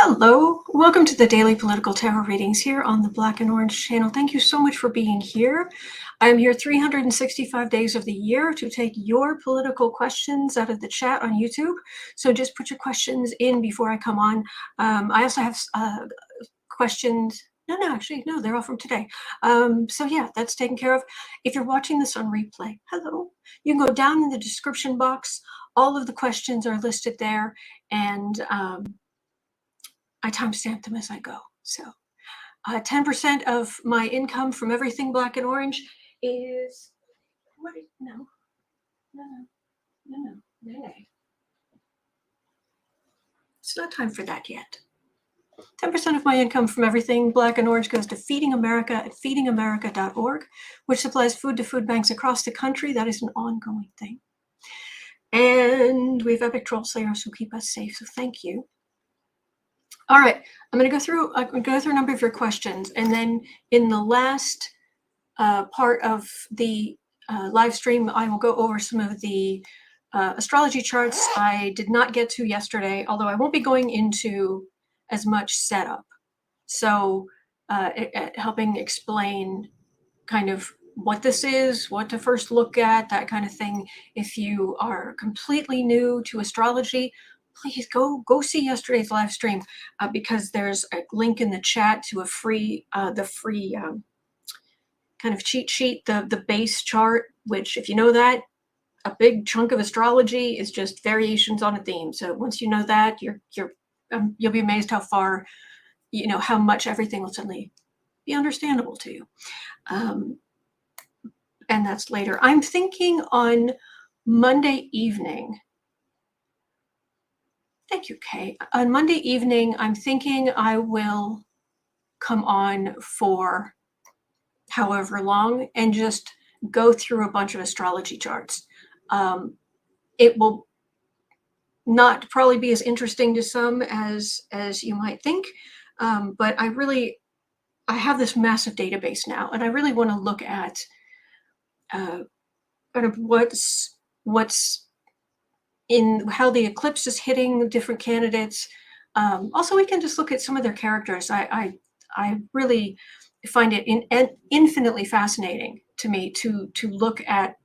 Hello, welcome to the Daily Political Tarot Readings here on the Black and Orange channel. Thank you so much for being here. I'm here 365 days of the year to take your political questions out of the chat on YouTube. So just put your questions in before I come on. I also have questions. No, they're all from today. So yeah, that's taken care of. If you're watching this on replay, hello. You can go down in the description box. All of the questions are listed there, and I timestamp them as I go. So 10% of my income from everything black and orange is, no. It's not time for that yet. 10% of my income from everything black and orange goes to Feeding America at feedingamerica.org, which supplies food to food banks across the country. That is an ongoing thing. And we have epic troll slayers who keep us safe, so thank you. All right, I'm going to go through a number of your questions, and then in the last part of the live stream, I will go over some of the astrology charts I did not get to yesterday, although I won't be going into as much setup. So helping explain kind of what this is, what to first look at, that kind of thing. If you are completely new to astrology, please go see yesterday's live stream because there's a link in the chat to a free, kind of cheat sheet, the base chart, which if you know that, a big chunk of astrology is just variations on a theme. So once you know that, you'll be amazed how far, how much everything will suddenly be understandable to you. And that's later. I'm thinking on Monday evening. Thank you, Kay. On Monday evening, I'm thinking I will come on for however long and just go through a bunch of astrology charts. It will not probably be as interesting to some as you might think, but I have this massive database now, and I really want to look at kind of what's in how the eclipse is hitting different candidates. Also, we can just look at some of their characters. I really find it infinitely fascinating to me to look at,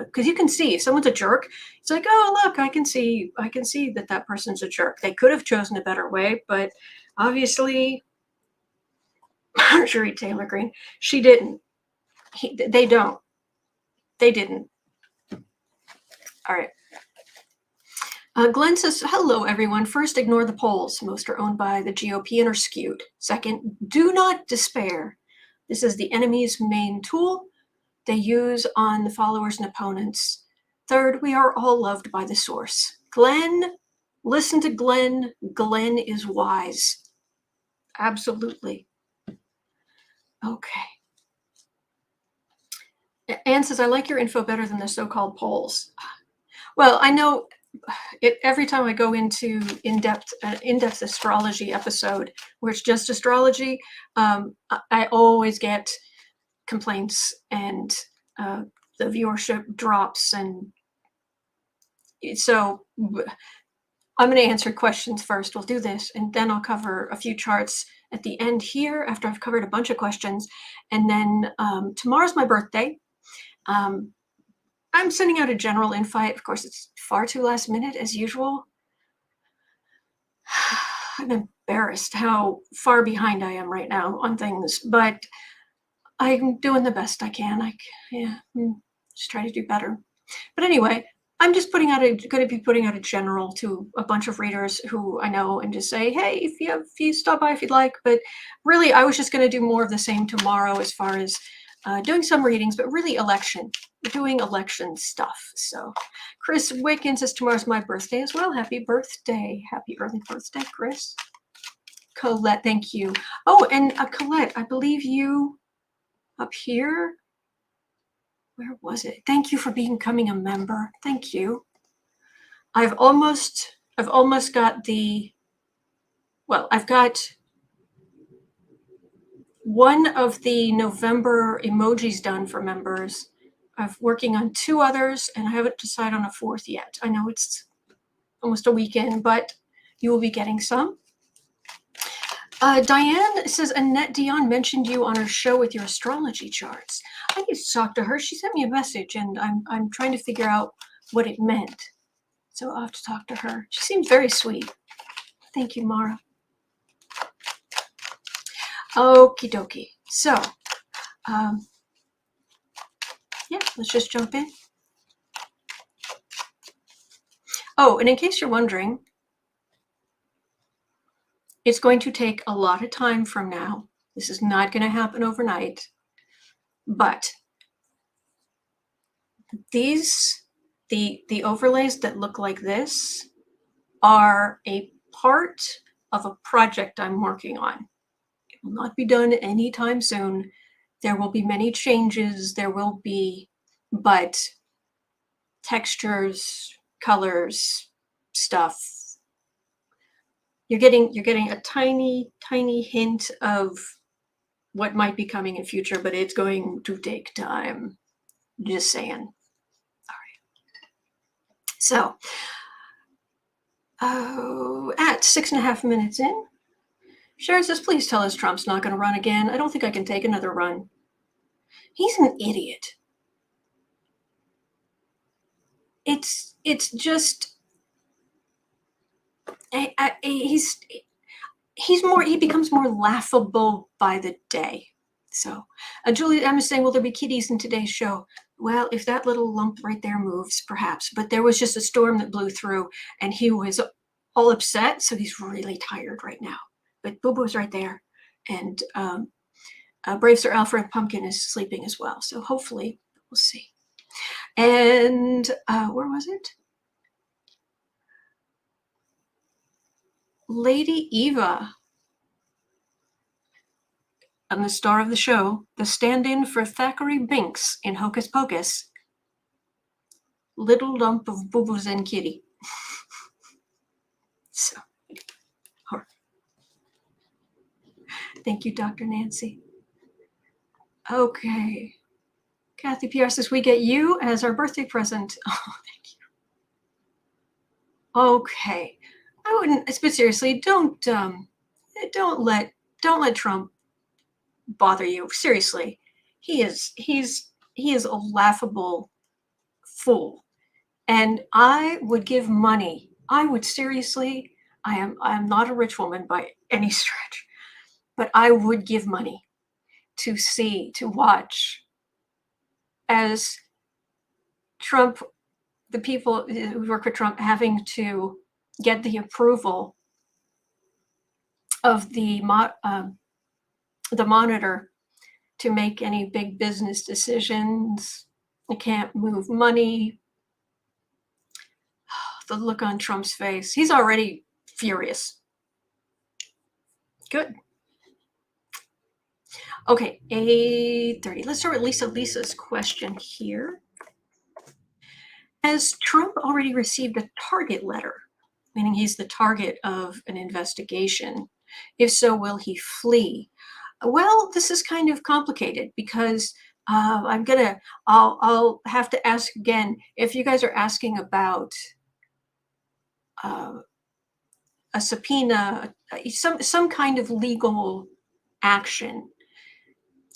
because you can see if someone's a jerk. It's like, oh look, I can see that person's a jerk. They could have chosen a better way, but obviously Marjorie Taylor Greene, she didn't. They didn't. All right. Glenn says, hello, everyone. First, ignore the polls. Most are owned by the GOP and are skewed. Second, do not despair. This is the enemy's main tool they use on the followers and opponents. Third, we are all loved by the source. Glenn, listen to Glenn. Glenn is wise. Absolutely. Okay. Anne says, I like your info better than the so-called polls. Well, I know every time I go into in-depth astrology episode where it's just astrology, I always get complaints and the viewership drops. And so I'm going to answer questions first. We'll do this, and then I'll cover a few charts at the end here after I've covered a bunch of questions. And then tomorrow's my birthday. I'm sending out a general invite. Of course, it's far too last minute as usual. I'm embarrassed how far behind I am right now on things, but I'm doing the best I can. Just try to do better. But anyway, I'm just going to be putting out a general to a bunch of readers who I know and just say, hey, if you stop by if you'd like. But really, I was just going to do more of the same tomorrow as far as doing some readings, but really doing election stuff. So Chris Wickens says tomorrow's my birthday as well. Happy birthday. Happy early birthday, Chris. Colette, thank you. Oh, and Colette, I believe you up here. Where was it? Thank you for becoming a member. Thank you. I've almost got I've got one of the November emojis done for members. I'm working on 2 others, and I haven't decided on a 4th yet. I know it's almost a weekend, but you will be getting some. Diane says, Annette Dion mentioned you on her show with your astrology charts. I need to talk to her. She sent me a message, and I'm trying to figure out what it meant. So I'll have to talk to her. She seemed very sweet. Thank you, Mara. Okie dokie. So, yeah, let's just jump in. Oh, and in case you're wondering, it's going to take a lot of time from now. This is not going to happen overnight. But these, the overlays that look like this are a part of a project I'm working on. It will not be done anytime soon. There will be many changes. There will be, but textures, colors, stuff. You're getting a tiny hint of what might be coming in future, but it's going to take time. Just saying. All right. So, at 6.5 minutes in, Sharon says, please tell us Trump's not going to run again. I don't think I can take another run. He's an idiot. It's just, he becomes more laughable by the day. So, Julie, I'm saying, will there be kitties in today's show? Well, if that little lump right there moves, perhaps. But there was just a storm that blew through, and he was all upset, so he's really tired right now. But Boo Boo's right there, and Brave Sir Alfred Pumpkin is sleeping as well. So hopefully, we'll see. And where was it? Lady Eva. I'm the star of the show, the stand-in for Thackeray Binks in Hocus Pocus. Little lump of boo-boos and kitty. So, thank you, Dr. Nancy. Okay. Kathy PR says, we get you as our birthday present. Oh, thank you. Okay. I wouldn't, but seriously, don't let Trump bother you. Seriously. He's a laughable fool. And I would give money. I would seriously, I am not a rich woman by any stretch, but I would give money to watch as Trump, the people who work for Trump, having to get the approval of the monitor to make any big business decisions. They can't move money. The look on Trump's face. He's already furious. Good. Okay, 8:30. Let's start with Lisa. Lisa's question here. Has Trump already received a target letter, meaning he's the target of an investigation? If so, will he flee? Well, this is kind of complicated because I'll have to ask again, if you guys are asking about a subpoena, some kind of legal action,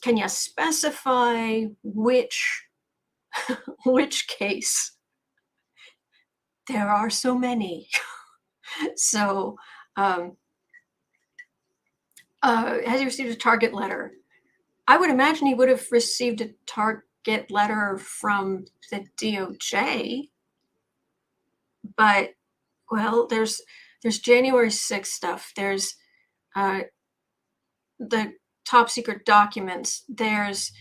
can you specify which case? There are so many. So, has he received a target letter? I would imagine he would have received a target letter from the DOJ, but, well, there's January 6th stuff. There's the top secret documents. There's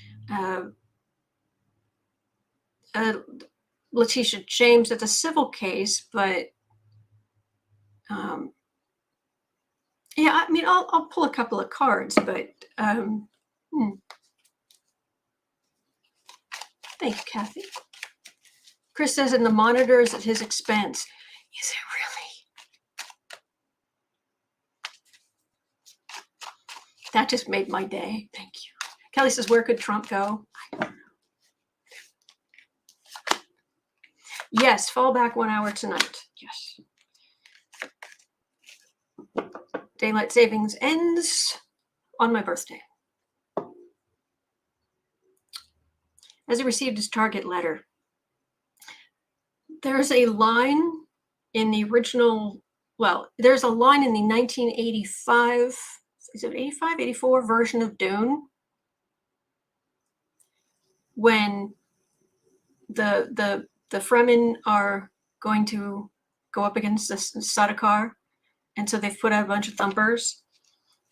Letitia James. That's a civil case, but yeah, I mean, I'll pull a couple of cards, but thank you, Kathy. Chris says, in the monitors at his expense. Is it really? That just made my day. Thank you. Kelly says, where could Trump go? I don't know. Yes, fall back 1 hour tonight. Yes. Daylight savings ends on my birthday. As he received his target letter, there's a line in the original, well, there's a line in the 1985, is it 85, 84 version of Dune, when the Fremen are going to go up against the Sardaukar, and so they've put out a bunch of thumpers,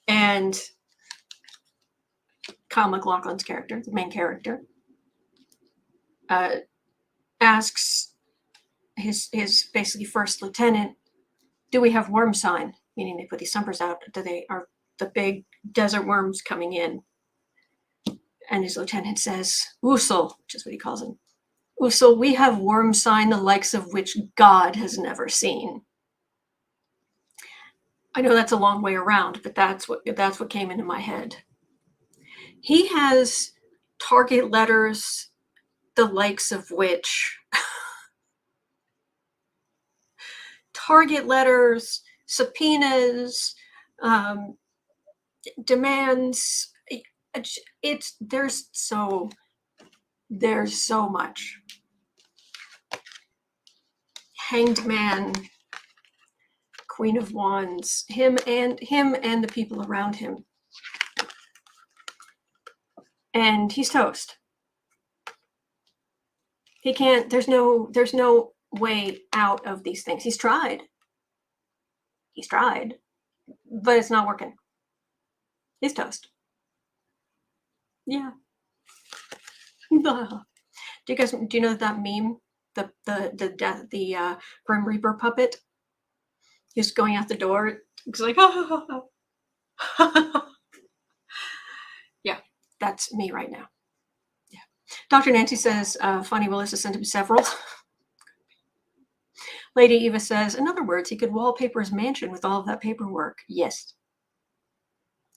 and Kyle MacLachlan's character, the main character, asks his basically first lieutenant, do we have worm sign? Meaning they put these thumpers out. Are the big desert worms coming in? And his lieutenant says, Usul, which is what he calls him. Usul, we have worm sign the likes of which God has never seen. I know that's a long way around, but that's what came into my head. He has target letters the likes of which target letters, subpoenas, demands. There's so much. Hanged Man, Queen of Wands, him and the people around him. And he's toast. He can't, there's no way out of these things. He's tried, but it's not working. He's toast. Yeah. Do you know that meme? The Grim Reaper puppet? He's going out the door. He's like, oh. Yeah, that's me right now. Yeah. Dr. Nancy says, funny, Melissa sent him several. Lady Eva says, in other words, he could wallpaper his mansion with all of that paperwork. Yes.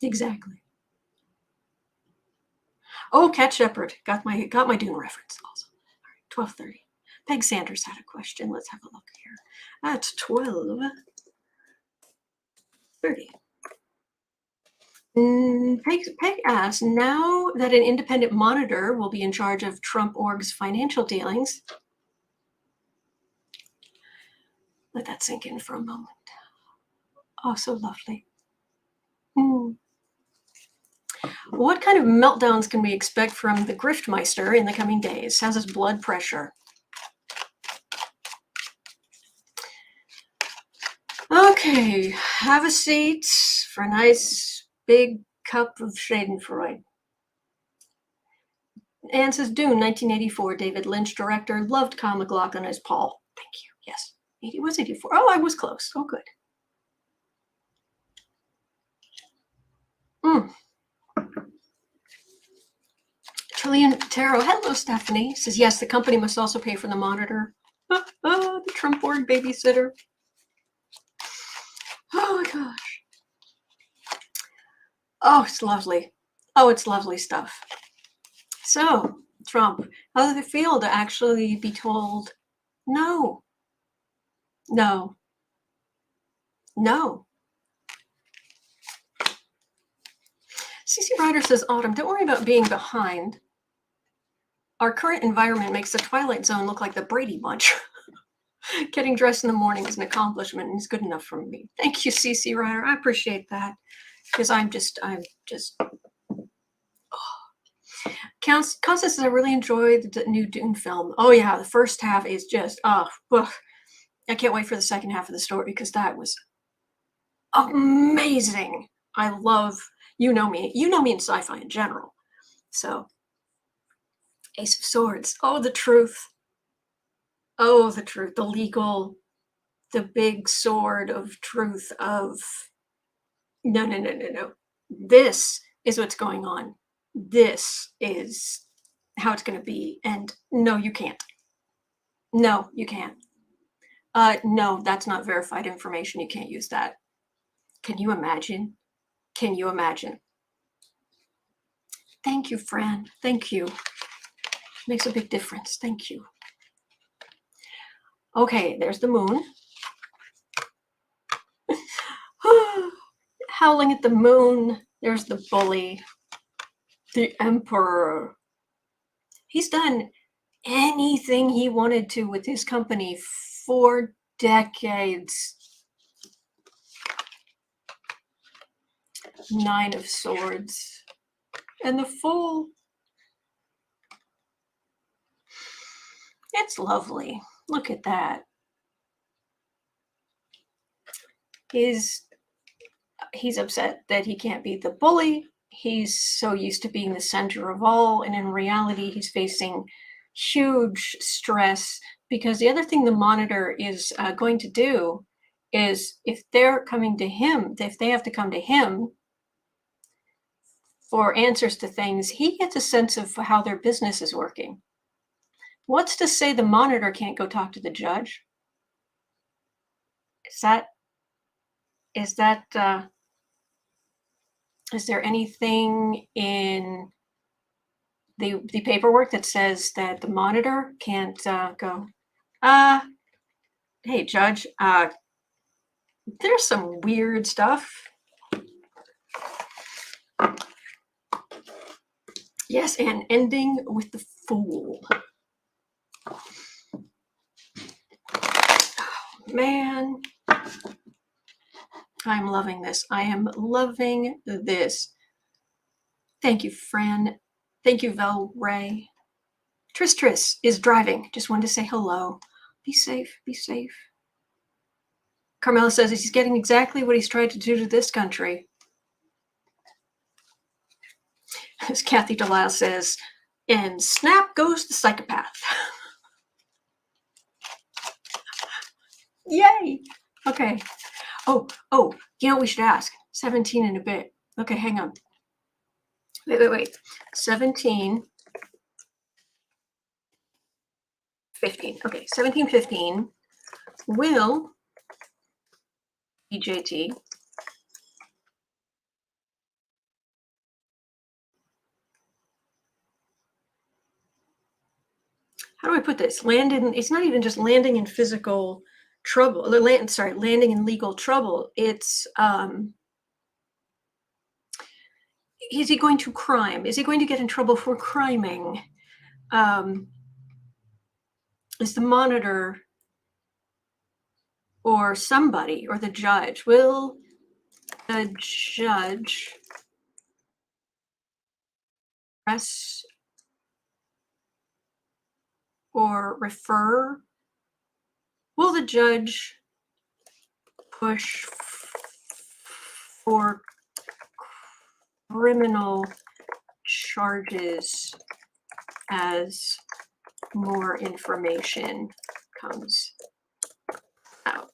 Exactly. Oh, Cat Shepherd. Got my Dune reference also. All right, 12:30. Peg Sanders had a question. Let's have a look here. At 12:30. Peg asks, now that an independent monitor will be in charge of Trump Org's financial dealings, let that sink in for a moment. Oh, so lovely. What kind of meltdowns can we expect from the Griftmeister in the coming days? How's his blood pressure? Okay, have a seat for a nice big cup of Schadenfreude. Anne says, Dune, 1984, David Lynch director, loved Kyle MacLachlan as Paul. Thank you. Yes, it was 84. Oh, I was close. Oh, good. Trillian Tarot, hello, Stephanie, says, yes, the company must also pay for the monitor. The Trump Org babysitter. Oh, my gosh. Oh, it's lovely. Oh, it's lovely stuff. So, Trump, how does it feel to actually be told, no, no, no? CC Ryder says, Autumn, don't worry about being behind. Our current environment makes the Twilight Zone look like the Brady Bunch. Getting dressed in the morning is an accomplishment and is good enough for me. Thank you, CC Ryder. I appreciate that. Because I'm just. Constance says, I really enjoyed the new Dune film. Oh yeah, the first half is just, I can't wait for the second half of the story because that was amazing. I love, you know me in sci-fi in general. So, Ace of Swords. Oh, the truth. Oh, the truth. The legal, the big sword of truth of, no. This is what's going on. This is how it's going to be. And no, you can't. No, you can't. No, that's not verified information. You can't use that. Can you imagine? Can you imagine? Thank you, Fran. Thank you. Makes a big difference. Thank you. Okay, there's the moon. Howling at the moon. There's the bully. The emperor. He's done anything he wanted to with his company for decades. Nine of Swords. And the Fool. It's lovely. Look at that. He's upset that he can't be the bully. He's so used to being the center of all, and in reality, he's facing huge stress, because the other thing the monitor is going to do is, if they're coming to him, if they have to come to him for answers to things, he gets a sense of how their business is working. What's to say the monitor can't go talk to the judge? Is there anything in the paperwork that says that the monitor can't go, hey, judge, there's some weird stuff. Yes, and ending with the Fool. Oh, man. I'm loving this. I am loving this. Thank you, Fran. Thank you, Vel Ray. Tris is driving. Just wanted to say hello. Be safe. Be safe. Carmela says he's getting exactly what he's tried to do to this country. As Kathy Delisle says, and snap goes the psychopath. Yay. Okay. Oh, you know what we should ask? 17 in a bit. Okay, hang on. Wait. 17, 15. Okay, 17, 15. Will DJT how do I put this? It's not even just landing in physical trouble. Landing in legal trouble. It's is he going to crime? Is he going to get in trouble for criming? Is the monitor or somebody or the judge? Will the judge press or refer? Will the judge push for criminal charges as more information comes out?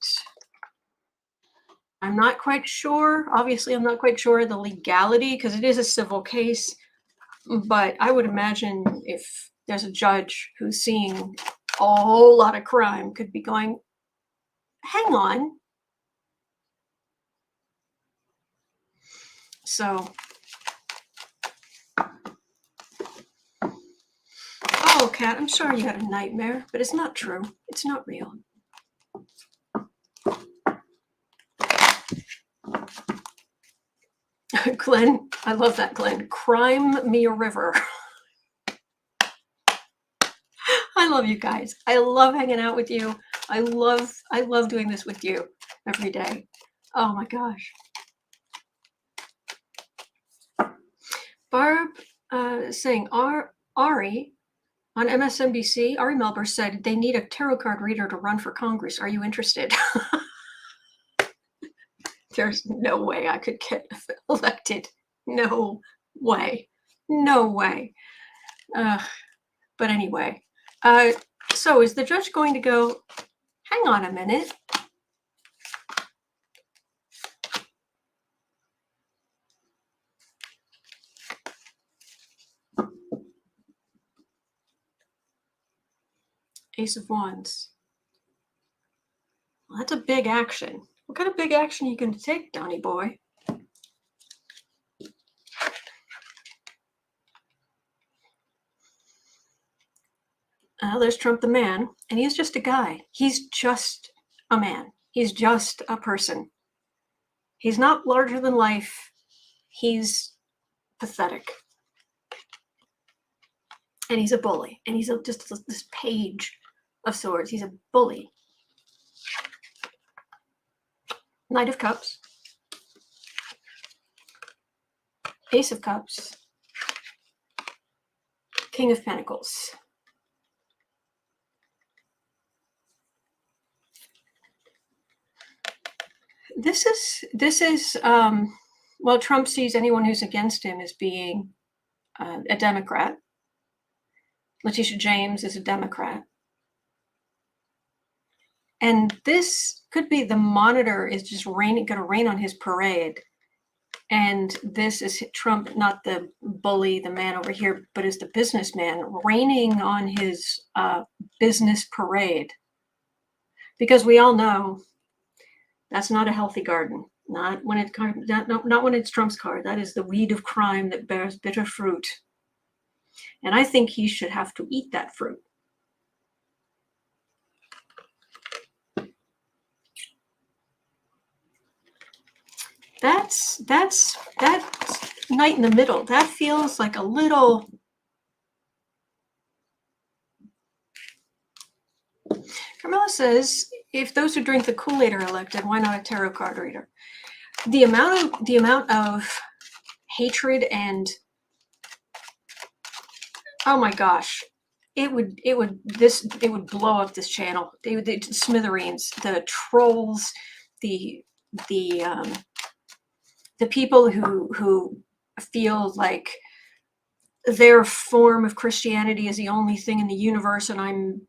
I'm not quite sure. Obviously, I'm not quite sure the legality, because it is a civil case. But I would imagine if there's a judge who's seeing a whole lot of crime, could be going, hang on. So, oh, Kat, I'm sorry you had a nightmare, but it's not true. It's not real. Glenn, I love that, Glenn. Crime me a river. I love you guys. I love hanging out with you. I love doing this with you every day. Oh my gosh. Barb saying Ari on MSNBC, Ari Melber said they need a tarot card reader to run for Congress. Are you interested? There's no way I could get elected. No way. No way. But anyway, so is the judge going to go, hang on a minute. Ace of Wands. Well, that's a big action. What kind of big action are you going to take, Donnie boy? There's Trump the man, and he's just a guy. He's just a man. He's just a person. He's not larger than life. He's pathetic. And he's a bully. And he's just this page of swords. He's a bully. Knight of Cups. Ace of Cups. King of Pentacles. This is well, Trump sees anyone who's against him as being a Democrat. Letitia James is a Democrat. And this could be the monitor is just going to rain on his parade. And this is Trump, not the bully, the man over here, but is the businessman raining on his business parade. Because we all know that's not a healthy garden. Not when it's Trump's card. That is the weed of crime that bears bitter fruit. And I think he should have to eat that fruit. That's that night in the middle. That feels like a little. Carmela says, if those who drink the Kool-Aid are elected, why not a tarot card reader? The amount of hatred and, oh my gosh, it would blow up this channel. The smithereens, the trolls, the people who feel like their form of Christianity is the only thing in the universe and I'm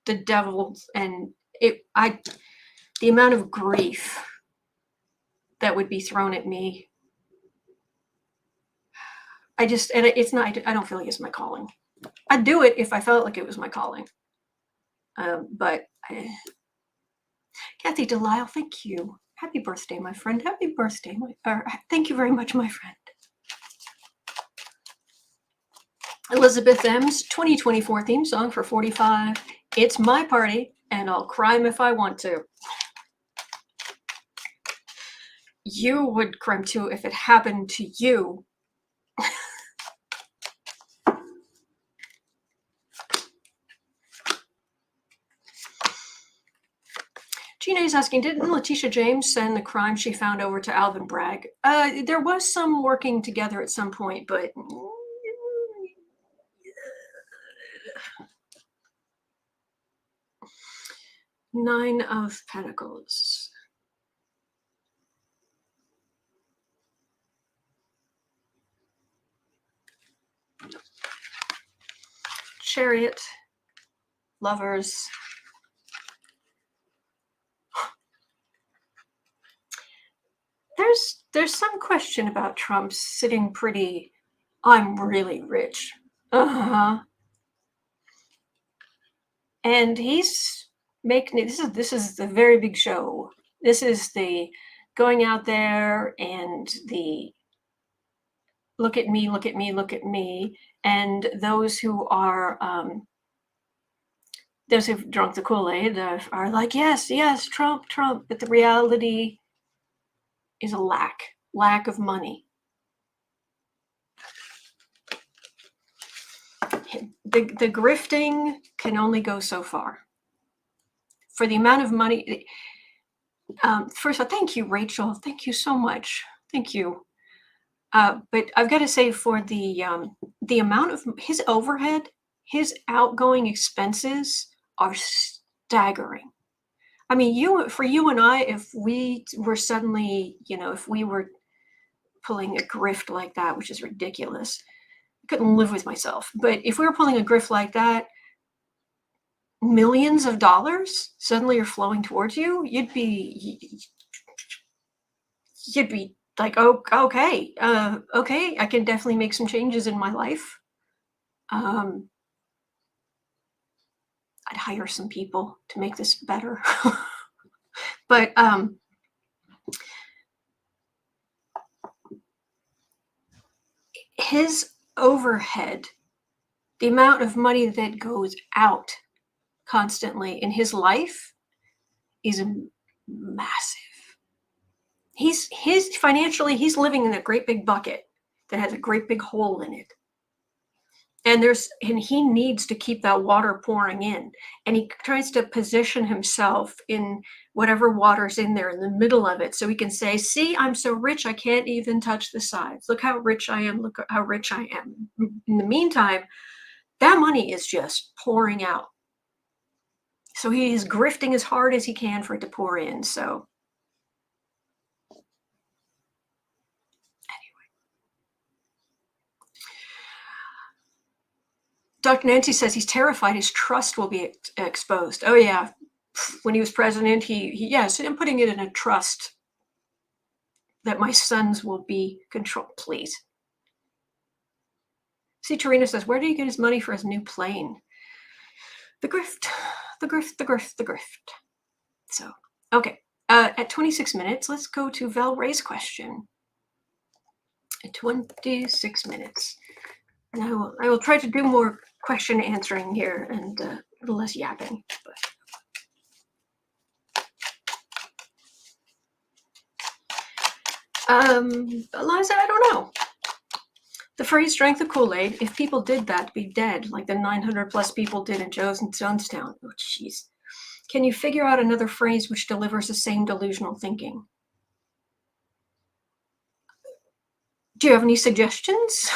the devil, and the amount of grief that would be thrown at me. I don't feel like it's my calling. I'd do it if I felt like it was my calling. But Kathy Delisle, thank you. Happy birthday, my friend. Happy birthday. Thank you very much, my friend. Elizabeth M's 2024 theme song for 45. It's my party, and I'll crime if I want to. You would crime too if it happened to you. Gina is asking, didn't Letitia James send the crime she found over to Alvin Bragg? There was some working together at some point, but Nine of Pentacles. Chariot. Lovers. There's some question about Trump sitting pretty, I'm really rich. And he's making this is the very big show. This is the going out there and the look at me, look at me, look at me. And those who are those who've drunk the Kool-Aid are like, yes, yes, Trump, Trump. But the reality is a lack of money. The grifting can only go so far. For the amount of money, first of all, thank you, Rachel. Thank you so much. Thank you. But I've got to say, for the amount of his overhead, his outgoing expenses are staggering. I mean, you and I, if we were suddenly, if we were pulling a grift like that, which is ridiculous, I couldn't live with myself. But if we were pulling a grift like that, millions of dollars suddenly are flowing towards you, you'd be like, oh, okay, I can definitely make some changes in my life. I'd hire some people to make this better. But his overhead, the amount of money that goes out constantly in his life is massive. He's financially, he's living in a great big bucket that has a great big hole in it. And he needs to keep that water pouring in. And he tries to position himself in whatever water's in there in the middle of it. So he can say, see, I'm so rich, I can't even touch the sides. Look how rich I am. Look how rich I am. In the meantime, that money is just pouring out. So he is grifting as hard as he can for it to pour in. So Dr. Nancy says he's terrified his trust will be exposed. Oh, yeah. When he was president, yes, I'm putting it in a trust that my sons will be controlled. Please. See, Tarina says, where do you get his money for his new plane? The grift, the grift, the grift, the grift. So, okay. At 26 minutes, let's go to Val Ray's question. At 26 minutes. Now, I will try to do more question answering here and a little less yapping. Eliza, I don't know. The phrase "strength of Kool-Aid," if people did that, be dead, like the 900 plus people did in Jonestown. Oh, jeez. Can you figure out another phrase which delivers the same delusional thinking? Do you have any suggestions?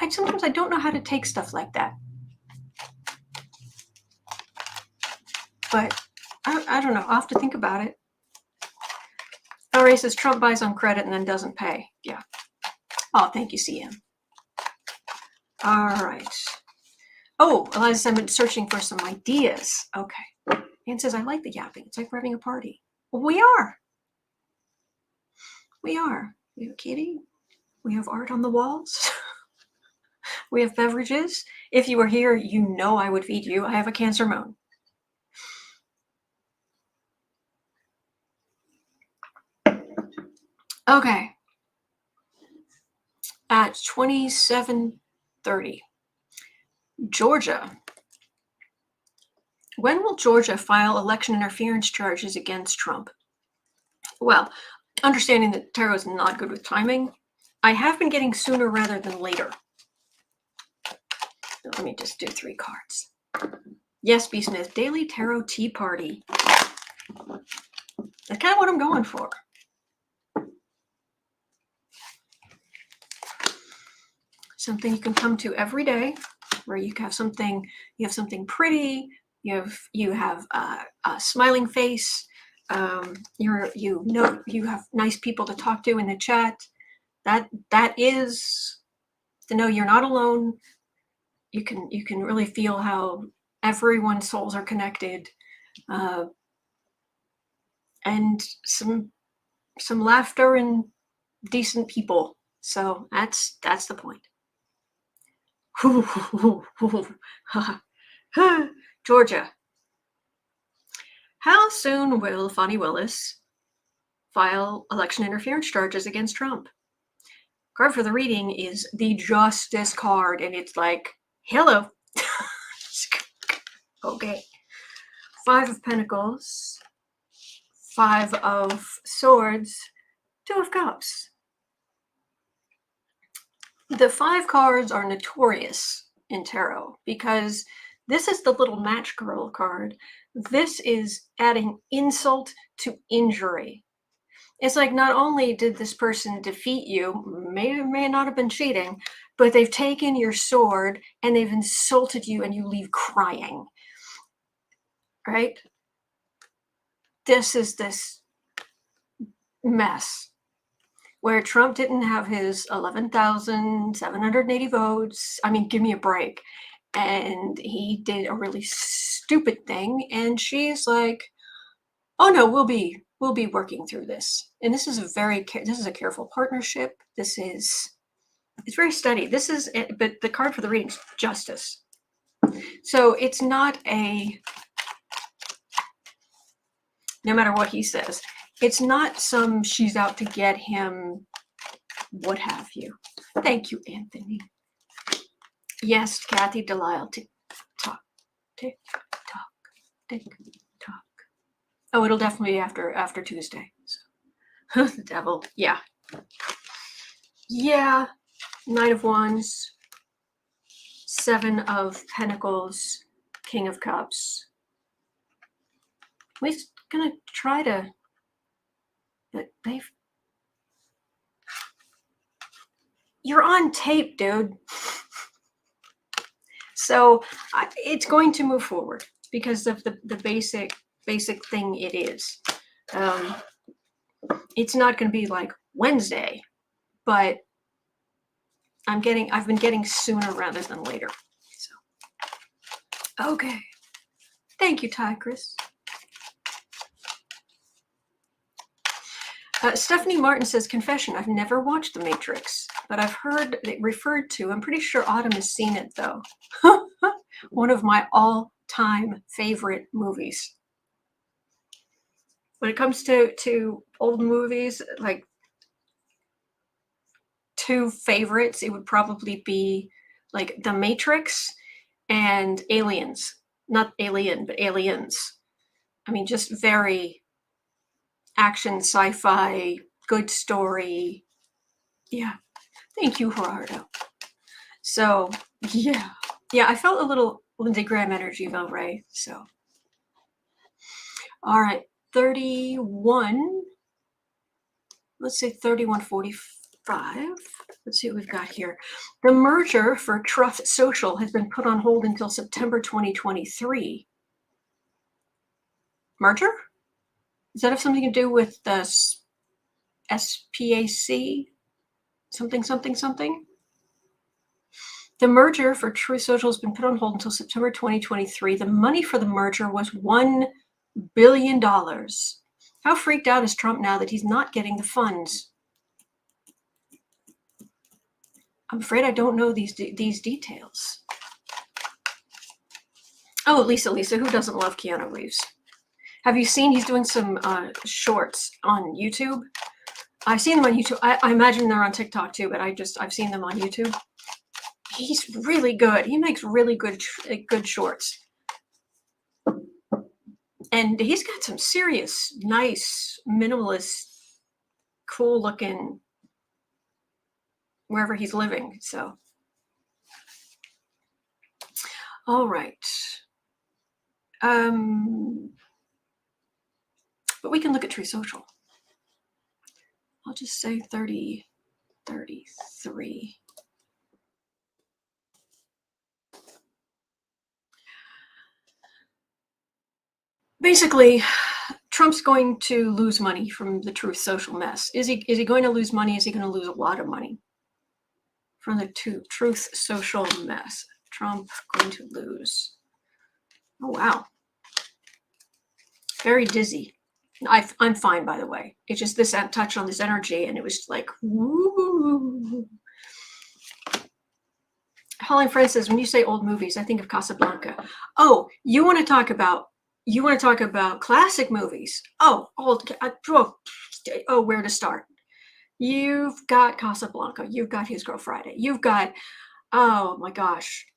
Sometimes I don't know how to take stuff like that. But I don't know. I'll have to think about it. Ray says Trump buys on credit and then doesn't pay. Yeah. Oh, thank you, CM. All right. Oh, Eliza says I'm searching for some ideas. Okay. Ann says I like the yapping. It's like we're having a party. Well, we are. We are. We have kitty. We have art on the walls. We have beverages. If you were here, you know I would feed you. I have a Cancer moon. Okay. At 27:30, Georgia. When will Georgia file election interference charges against Trump? Well, understanding that tarot is not good with timing, I have been getting sooner rather than later. Let me just do 3 cards. Yes, B. Smith, Daily Tarot Tea Party. That's kind of what I'm going for. Something you can come to every day, where you have something pretty. You have a smiling face. You have nice people to talk to in the chat. That is to know you're not alone. You can really feel how everyone's souls are connected, and some laughter and decent people. So that's the point. Georgia. How soon will Fani Willis file election interference charges against Trump? Card for the reading is the Justice card, and it's like, hello. Okay. 5 of Pentacles, 5 of Swords, 2 of Cups. The 5 cards are notorious in tarot because this is the little match girl card. This is adding insult to injury. It's like, not only did this person defeat you, may or may not have been cheating, but they've taken your sword and they've insulted you and you leave crying. Right? This is this mess where Trump didn't have his 11,780 votes. I mean, give me a break. And he did a really stupid thing. And she's like, oh no, we'll be working through this. And this is a careful partnership. It's very steady. But the card for the reading is Justice. So it's not no matter what he says, it's not some she's out to get him, what have you. Thank you, Anthony. Yes, Kathy Delisle. Tick, tock, tick, tock. TikTok. Oh, it'll definitely be after Tuesday. So. The devil. Yeah. Yeah. Knight of Wands. 7 of Pentacles. King of Cups. We're gonna try to. But they've. You're on tape, dude. So it's going to move forward because of the basic thing it is. It's not going to be like Wednesday, but I've been getting sooner rather than later. So, okay. Thank you, Tigris. Stephanie Martin says, confession, I've never watched The Matrix, but I've heard it referred to. I'm pretty sure Autumn has seen it, though. One of my all-time favorite movies. When it comes to old movies, like 2 favorites, it would probably be like The Matrix and Aliens. Not Alien, but Aliens. I mean, just very action, sci-fi, good story. Yeah. Thank you, Gerardo. So, yeah. Yeah, I felt a little Lindsey Graham energy, Val Ray. So, all right. 31. Let's say 3145. Let's see what we've got here. The merger for Truth Social has been put on hold until September 2023. Merger? Does that have something to do with the SPAC? Something? The merger for Truth Social has been put on hold until September 2023. The money for the merger was $1 billion. How freaked out is Trump now that he's not getting the funds? I'm afraid I don't know these details. Oh, Lisa, who doesn't love Keanu Reeves? Have you seen he's doing some shorts on YouTube? I've seen them on YouTube. I imagine they're on TikTok too, but I've seen them on YouTube. He's really good. He makes really good shorts. And he's got some serious, nice, minimalist, cool looking wherever he's living. So, all right. But we can look at Truth Social. I'll just say 33. Basically, Trump's going to lose money from the Truth Social mess. Is he going to lose money? Is he going to lose a lot of money from the Truth Social mess? Trump going to lose. Oh, wow. Very dizzy. I'm fine, by the way. It's just this touch on this energy, and it was like, woo. Holly Friend says, when you say old movies, I think of Casablanca. Oh, you want to talk about classic movies? Oh, where to start? You've got Casablanca. You've got His Girl Friday. You've got, oh my gosh.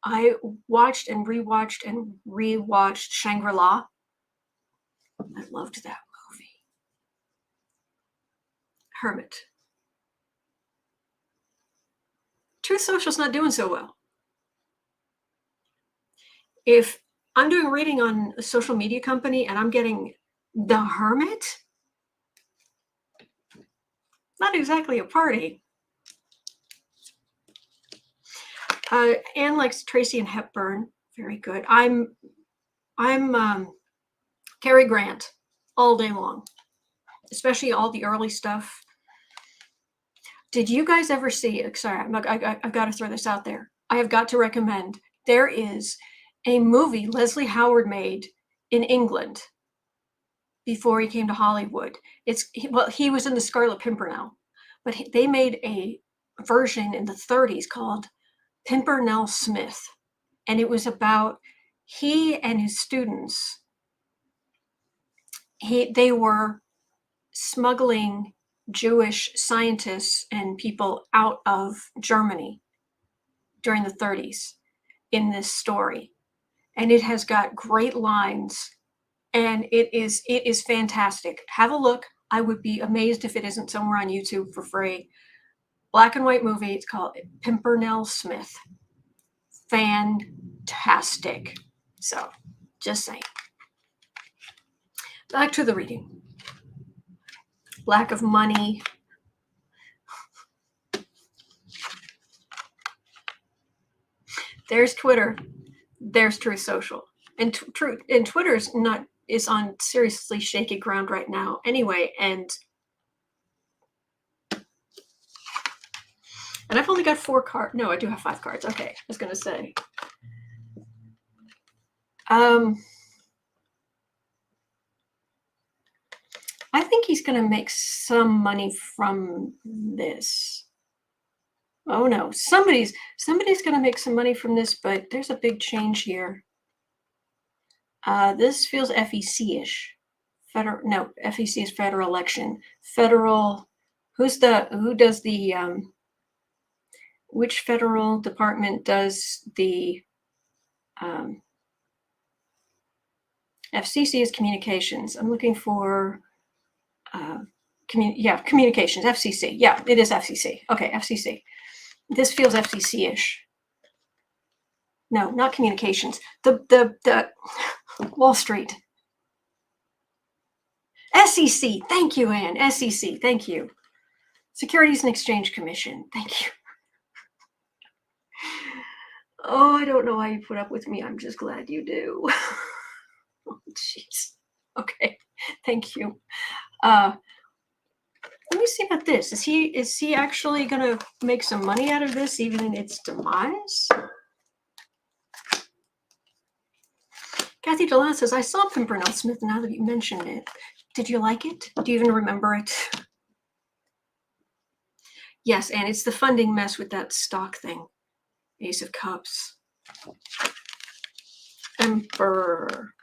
I watched and rewatched Shangri-La. I loved that movie. Hermit. Truth Social's not doing so well. If I'm doing a reading on a social media company and I'm getting The Hermit, not exactly a party. Anne likes Tracy and Hepburn. Very good. I'm Cary Grant all day long, especially all the early stuff. Did you guys ever see? Sorry, I've got to throw this out there. I have got to recommend. There is a movie Leslie Howard made in England before he came to Hollywood. He was in The Scarlet Pimpernel, but they made a version in the 30s called Pimpernel Smith, and it was about he and his students. They were smuggling Jewish scientists and people out of Germany during the 30s. in this story, and it has got great lines, and it is fantastic. Have a look. I would be amazed if it isn't somewhere on YouTube for free. Black and white movie. It's called Pimpernel Smith. Fantastic. So, just saying. Back to the reading. Lack of money. There's Twitter. There's Truth Social. And Twitter's is on seriously shaky ground right now anyway, and I've only got 4 cards. No, I do have 5 cards. Okay, I was gonna say. I think he's gonna make some money from this. Oh no, somebody's gonna make some money from this, but there's a big change here. This feels FEC-ish. FEC is federal election. Federal, who does the, which federal department does the, FCC is communications. I'm looking for, communications, FCC. Yeah, it is FCC. Okay, FCC. This feels FCC-ish. No, not communications. The Wall Street. SEC. Thank you, Anne. SEC. Thank you. Securities and Exchange Commission. Thank you. Oh, I don't know why you put up with me. I'm just glad you do. Oh, jeez. Okay. Thank you. Let me see about this. Is he actually going to make some money out of this, even in its demise? Kathy DeLan says, I saw Pimpernel Smith now that you mentioned it. Did you like it? Do you even remember it? Yes, and it's the funding mess with that stock thing. Ace of Cups. Emperor.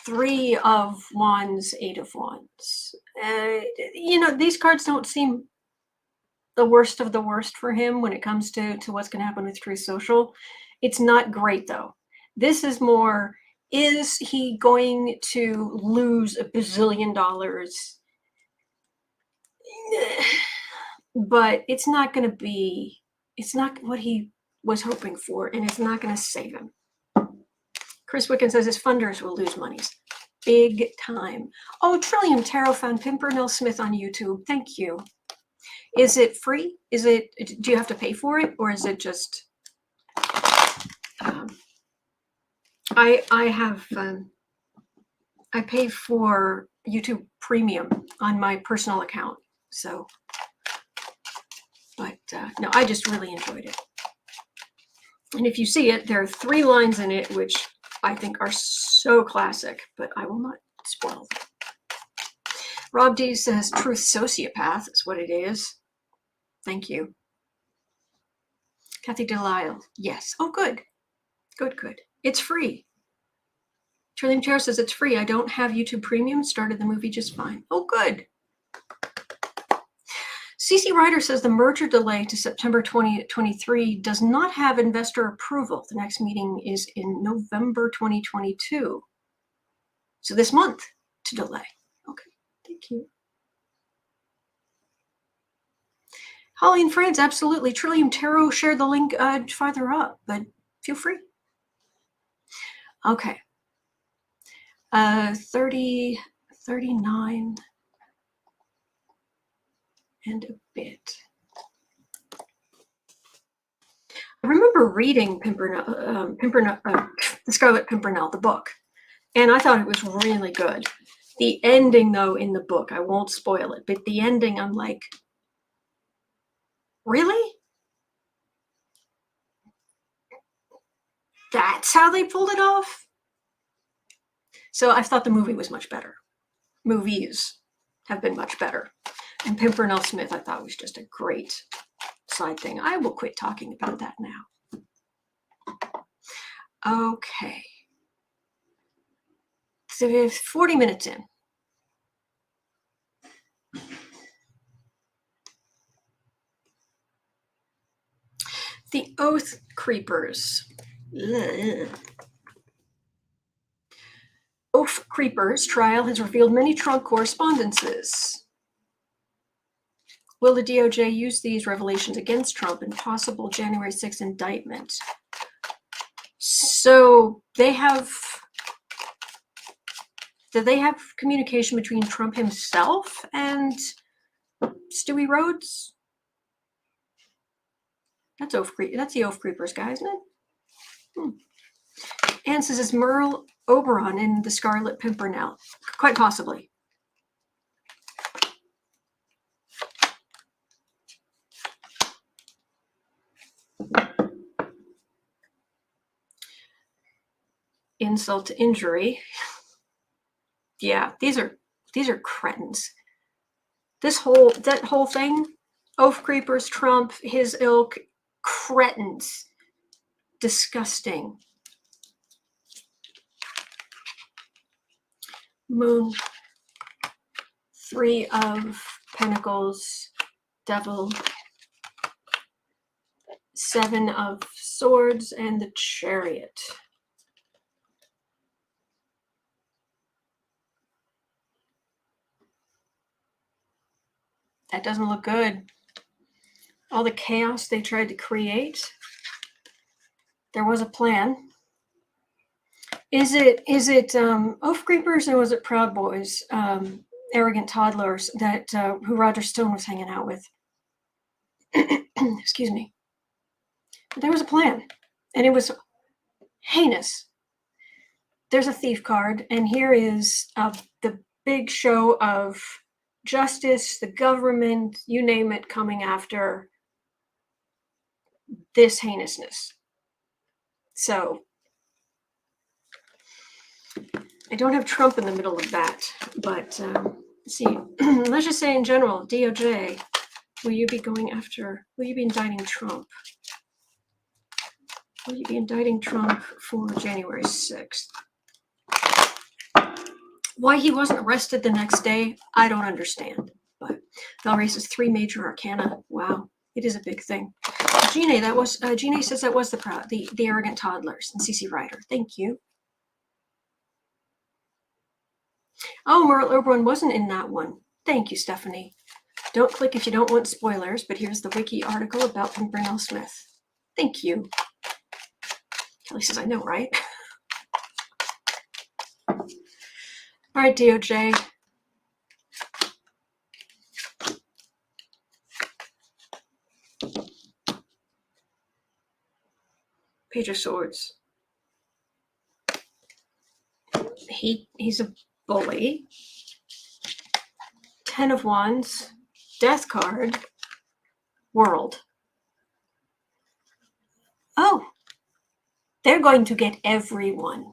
3 of Wands, 8 of Wands. These cards don't seem the worst of the worst for him when it comes to what's going to happen with Truth Social. It's not great, though. This is more, is he going to lose $1 bazillion? But it's not going to be, it's not what he was hoping for, and it's not going to save him. Chris Wicken says his funders will lose monies. Big time. Oh, Trillium Tarot found Pimpernel Smith on YouTube. Thank you. Is it free? Do you have to pay for it? Or is it just, I pay for YouTube Premium on my personal account. So, but no, I just really enjoyed it. And if you see it, there are 3 lines in it, which I think are so classic, but I will not spoil them. Rob D says Truth Sociopath is what it is. Thank you. Kathy Delisle, yes. Oh, good. Good. It's free. Trillium Chair says it's free. I don't have YouTube Premium. Started the movie just fine. Oh, good. CC Ryder says the merger delay to September 2023 does not have investor approval. The next meeting is in November 2022. So this month to delay. Okay, thank you. Holly and friends, absolutely. Trillium Tarot shared the link farther up, but feel free. Okay. 30, 39. And a bit. I remember reading The Scarlet Pimpernel, the book, and I thought it was really good. The ending, though, in the book, I won't spoil it, but the ending, I'm like, really? That's how they pulled it off? So I thought the movie was much better. Movies have been much better. And Pimpernel Smith, I thought, was just a great side thing. I will quit talking about that now. Okay. So we have 40 minutes in. The Oath Creepers. Ugh. Oath Creepers trial has revealed many Trump correspondences. Will the DOJ use these revelations against Trump in possible January 6th indictment? So they have, do they have communication between Trump himself and Stewie Rhodes? That's the Oath Creepers guy, isn't it? Anne says, is Merle Oberon in The Scarlet Pimpernel? Quite possibly. Insult to injury. Yeah, these are cretins. That whole thing, Oath Creepers, Trump, his ilk, cretins. Disgusting. Moon, 3 of Pentacles, Devil, 7 of Swords, and the Chariot. That doesn't look good. All the chaos they tried to create. There was a plan. Is it Oath Creepers, or was it Proud Boys, arrogant toddlers that who Roger Stone was hanging out with? Excuse me. But there was a plan, and it was heinous. There's a thief card, and here is the big show of justice, the government, you name it, coming after this heinousness. So I don't have Trump in the middle of that, but let's see. Let's just say in general, DOJ, will you be indicting Trump? Will you be indicting Trump for January 6th? Why he wasn't arrested the next day, I don't understand. But Valray says 3 major arcana. Wow, it is a big thing. Gina says that was the arrogant toddlers and CC Ryder. Thank you. Oh, Merle Oberon wasn't in that one. Thank you, Stephanie. Don't click if you don't want spoilers, but here's the wiki article about Pimpernel Smith. Thank you. Kelly says, I know, right? All right, DOJ. Page of Swords. He's a bully. 10 of Wands. Death card. World. Oh, they're going to get everyone.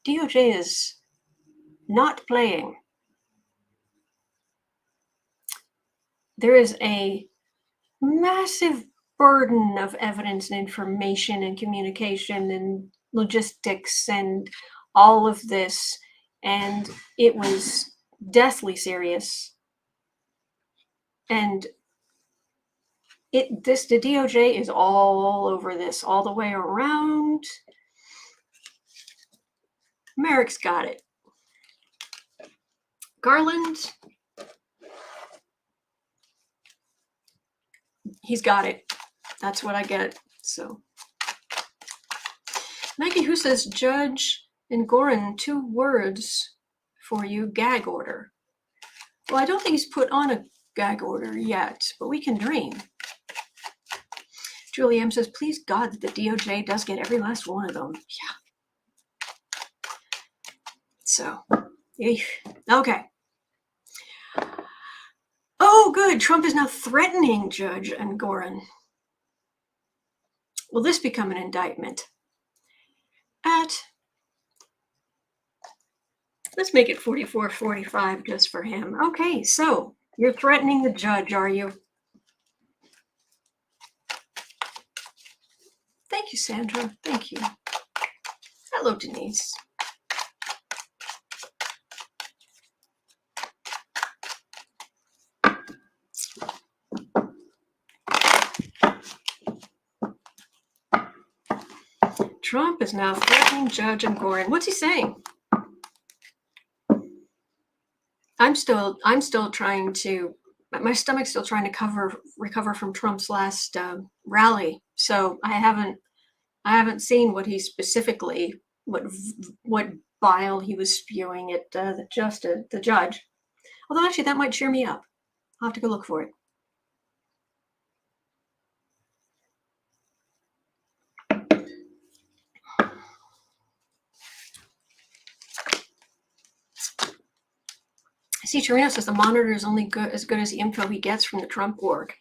DOJ is not playing. There is a massive burden of evidence and information and communication and logistics and all of this, and it was deathly serious. And the DOJ is all over this, all the way around. Merrick's got it. Garland, he's got it. That's what I get. So, Maggie, who says Judge Engoron, 2 words for you, gag order. Well, I don't think he's put on a gag order yet, but we can dream. Julie M says, please God that the DOJ does get every last one of them. Yeah. So, okay. Oh, good. Trump is now threatening Judge Engoron. Will this become an indictment? Let's make it 44-45 just for him. Okay, so you're threatening the judge, are you? Thank you, Sandra. Thank you. Hello, Denise. Trump is now threatening Judge Engoron. What's he saying? I'm still trying to, my stomach's still trying to recover from Trump's last rally. So I haven't seen what he specifically, what bile he was spewing at the judge. Although actually that might cheer me up. I'll have to go look for it. See, Torino says the monitor is only as good as the info he gets from the Trump org.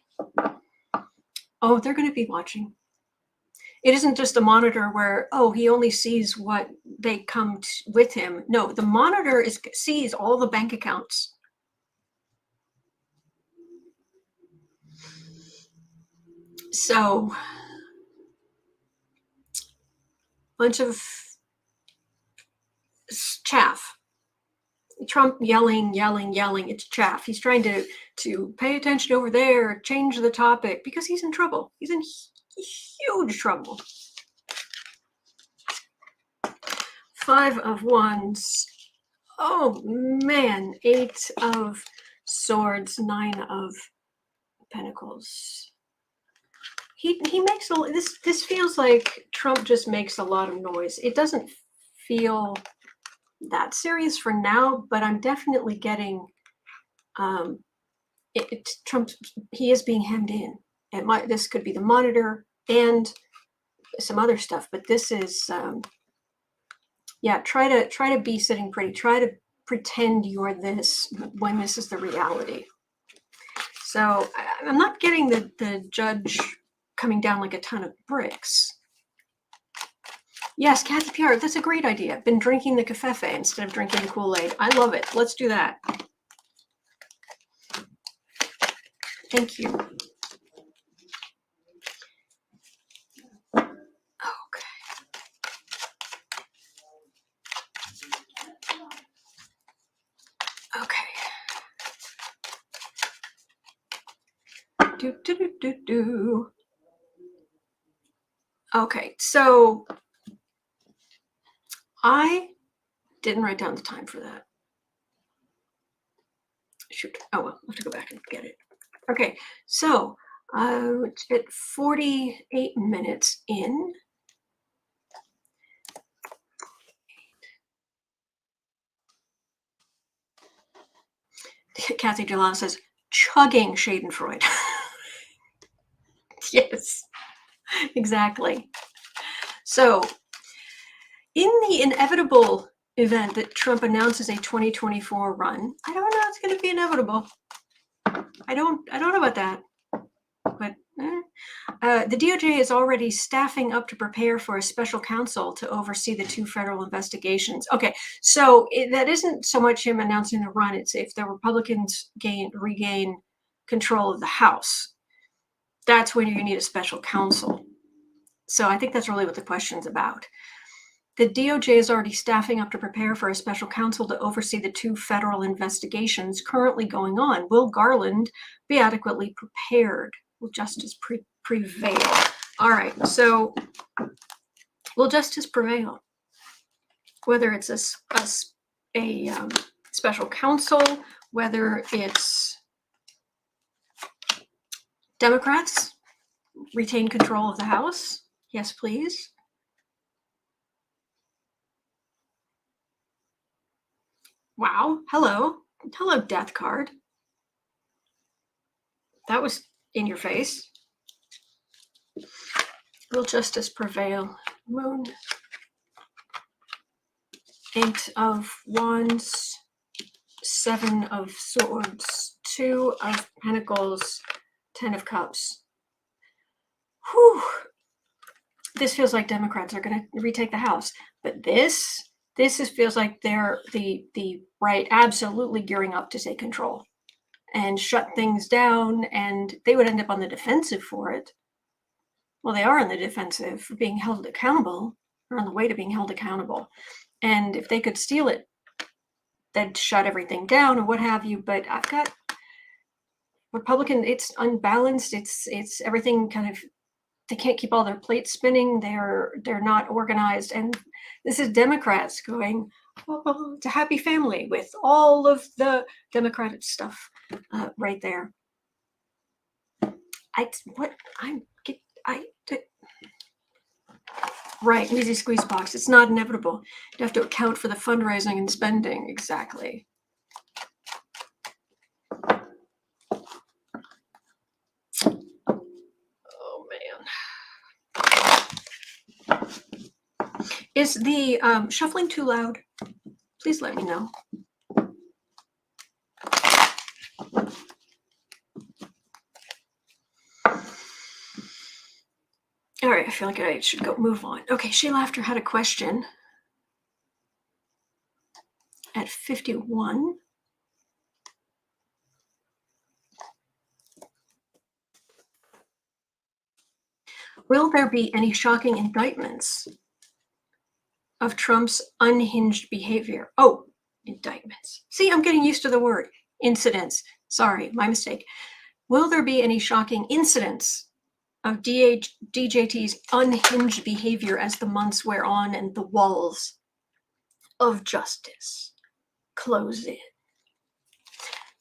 Oh, they're going to be watching. It isn't just a monitor where, oh, he only sees what they come with him. No, the monitor sees all the bank accounts. So, bunch of chaff. Trump yelling. It's chaff. He's trying to pay attention over there, change the topic, because he's in trouble. He's in huge trouble. 5 of Wands. Oh man, 8 of Swords, 9 of Pentacles. He makes this feels like Trump just makes a lot of noise. It doesn't feel that serious for now, but I'm definitely getting Trump. He is being hemmed in. This could be the monitor and some other stuff, but this is yeah. Try to be sitting pretty. Try to pretend you're this when this is the reality. So I'm not getting the judge coming down like a ton of bricks. Yes, Kathy PR, that's a great idea. Been drinking the cafefe instead of drinking the Kool-Aid. I love it. Let's do that. Thank you. Okay. Do. Okay, so I didn't write down the time for that. Shoot. Oh well, I'll have to go back and get it. Okay, so it's at 48 minutes in. Kathy Delano says, chugging Schadenfreude. Yes, exactly. So, in the inevitable event that Trump announces a 2024 run, I don't know it's going to be inevitable. I don't know about that. But the DOJ is already staffing up to prepare for a special counsel to oversee the 2 federal investigations. Okay, so that isn't so much him announcing the run. It's if the Republicans regain control of the House. That's when you need a special counsel. So I think that's really what the question's about. The DOJ is already staffing up to prepare for a special counsel to oversee the 2 federal investigations currently going on. Will Garland be adequately prepared? Will justice prevail? All right, so will justice prevail? Whether it's a special counsel, whether it's Democrats retain control of the House? Yes, please. Wow. Hello, death card. That was in your face. Will justice prevail? Moon. 8 of Wands, 7 of Swords, 2 of Pentacles, 10 of Cups. Whew. This feels like Democrats are going to retake the House, but this feels like they're the right absolutely gearing up to take control and shut things down, and they would end up on the defensive for it. Well, they are on the defensive for being held accountable, or on the way to being held accountable. And if they could steal it, they'd shut everything down or what have you. But I've got Republican, it's unbalanced. It's everything kind of they can't keep all their plates spinning. They're not organized. And this is Democrats going, oh, it's a happy family with all of the Democratic stuff right there. Right, easy squeeze box. It's not inevitable. You have to account for the fundraising and spending. Exactly. Oh, man. Is the shuffling too loud? Please let me know. All right, I feel like I should go move on. Okay, Shay Laughter had a question at 51. Will there be any shocking indictments of Trump's unhinged behavior? Oh, indictments. See, I'm getting used to the word. Incidents. Sorry, my mistake. Will there be any shocking incidents of DJT's unhinged behavior as the months wear on and the walls of justice close in?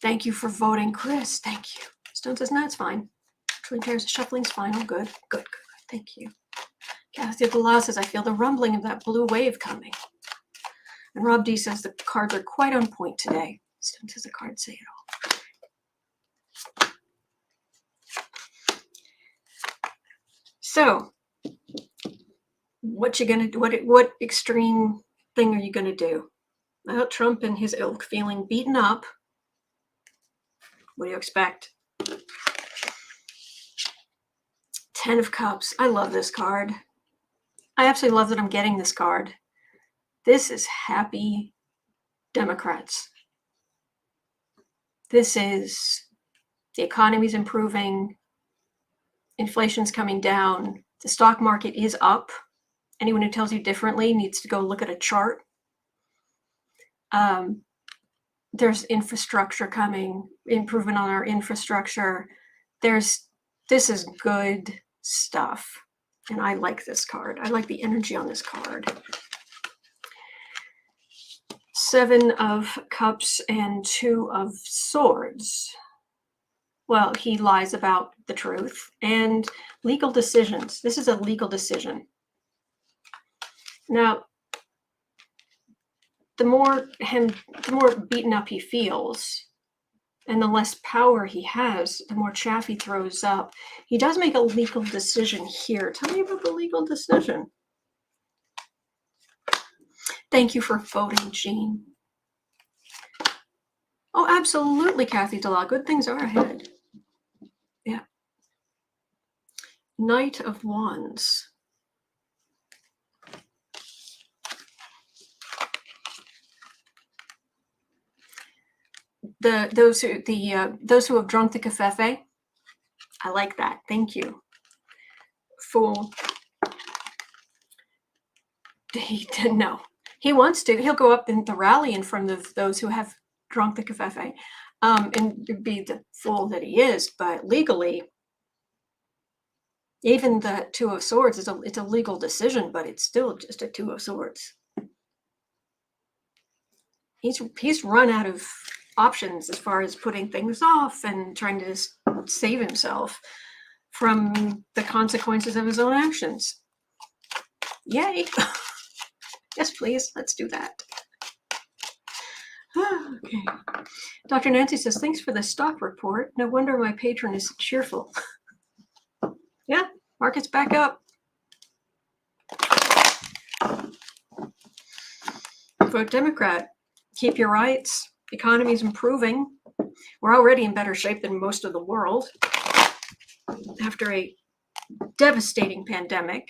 Thank you for voting, Chris. Thank you. Stone says, no, it's fine. Actually, pairs of shuffling's fine. Oh, good. Good. Thank you. Kathy Delau says, I feel the rumbling of that blue wave coming. And Rob D says, the cards are quite on point today. Stone says the cards say it all. So, what you gonna do? What extreme thing are you gonna do? Well, Trump and his ilk feeling beaten up. What do you expect? 10 of Cups. I love this card. I absolutely love that I'm getting this card. This is happy Democrats. This is the economy's improving. Inflation's coming down. The stock market is up. Anyone who tells you differently needs to go look at a chart. There's infrastructure coming, improvement on our infrastructure. This is good stuff. And I like this card. I like the energy on this card. 7 of Cups and 2 of Swords. Well, he lies about the truth. And legal decisions. This is a legal decision. Now, the more beaten up he feels, and the less power he has, the more chaff he throws up. He does make a legal decision here. Tell me about the legal decision. Thank you for voting, Jean. Oh, absolutely, Kathy Delau. Good things are ahead. Yeah. Knight of Wands. Those who have drunk the cafefe. I like that. Thank you. Fool. No. He wants to. He'll go up in the rally in front of those who have drunk the cafefe, and be the fool that he is. But legally, even the 2 of Swords it's a legal decision, but it's still just a 2 of Swords. He's run out of options as far as putting things off and trying to save himself from the consequences of his own actions. Yay! Yes, please. Let's do that. Okay. Dr. Nancy says, thanks for the stock report. No wonder my patron is cheerful. Yeah, market's back up. Vote Democrat. Keep your rights. The economy's improving. We're already in better shape than most of the world after a devastating pandemic.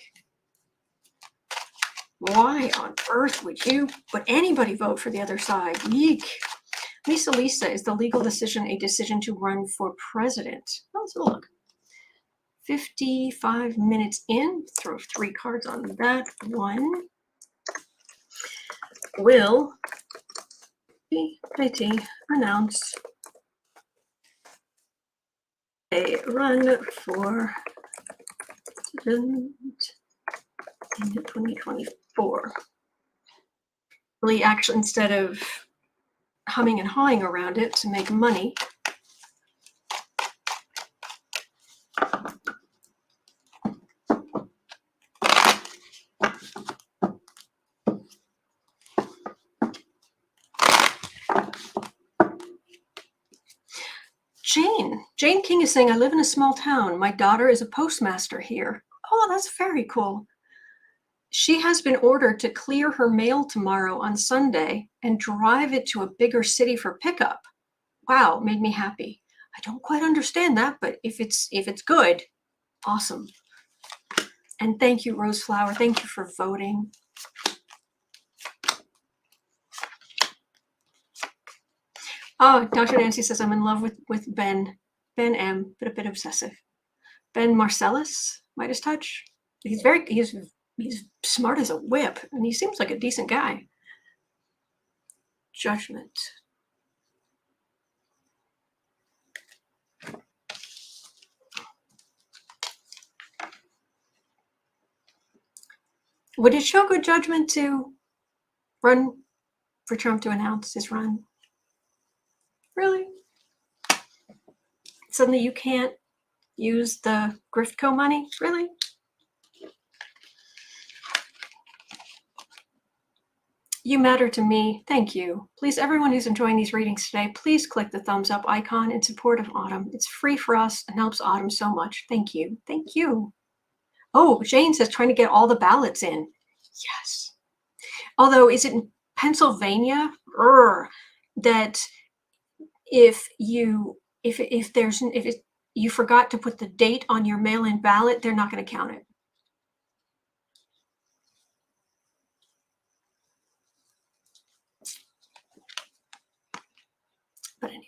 Why on earth would anybody vote for the other side? Yeek. Lisa, is the legal decision a decision to run for president? Let's look. 55 minutes in. Throw 3 cards on that one. Will DJT announce a run for happened in 2024. Really, actually, instead of humming and hawing around it to make money, Jane King is saying, I live in a small town. My daughter is a postmaster here. Oh, that's very cool. She has been ordered to clear her mail tomorrow on Sunday and drive it to a bigger city for pickup. Wow, made me happy. I don't quite understand that, but if it's good, awesome. And thank you, Roseflower. Thank you for voting. Oh, Dr. Nancy says I'm in love with Ben M, but a bit obsessive. Ben Marcellus, Midas Touch. He's smart as a whip, and he seems like a decent guy. Judgment. Would it show good judgment to run for Trump to announce his run? Really? Suddenly you can't use the Grift Co money? Really? You matter to me. Thank you. Please, everyone who's enjoying these readings today, please click the thumbs up icon in support of Autumn. It's free for us and helps Autumn so much. Thank you. Thank you. Oh, Jane says trying to get all the ballots in. Yes. Although, is it in Pennsylvania that if you forgot to put the date on your mail-in ballot, they're not going to count it. But anyway,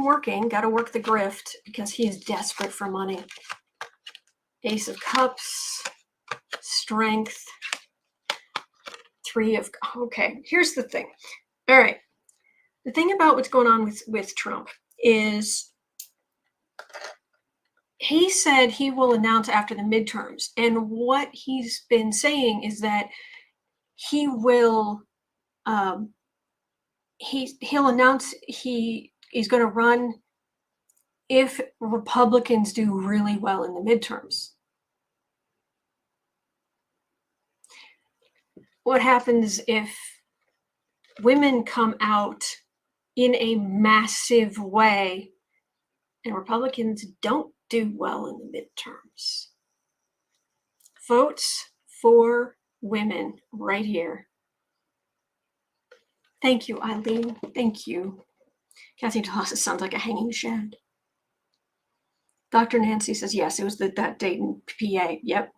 working. Got to work the grift because he is desperate for money. Ace of Cups, Strength, Three of... Okay, here's the thing. All right. The thing about what's going on with Trump is he said he will announce after the midterms. And what he's been saying is that he will... he'll announce he is going to run if Republicans do really well in the midterms. What happens if women come out in a massive way and Republicans don't do well in the midterms? Votes for women right here. Thank you, Eileen. Thank you. Kathy Dawes sounds like a hanging shed. Dr. Nancy says, yes, it was that date in PA. Yep.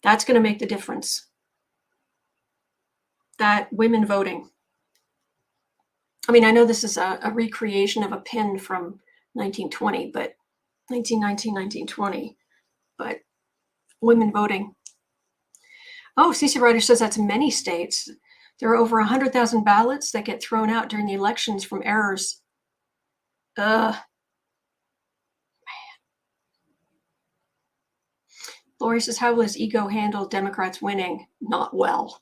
That's going to make the difference. That women voting. I mean, I know this is a recreation of a pin from 1920, but 1919, 1920, but women voting. Oh, CC Ryder says that's in many states. There are over 100,000 ballots that get thrown out during the elections from errors. Man. Lori says, how will his ego handle Democrats winning? Not well.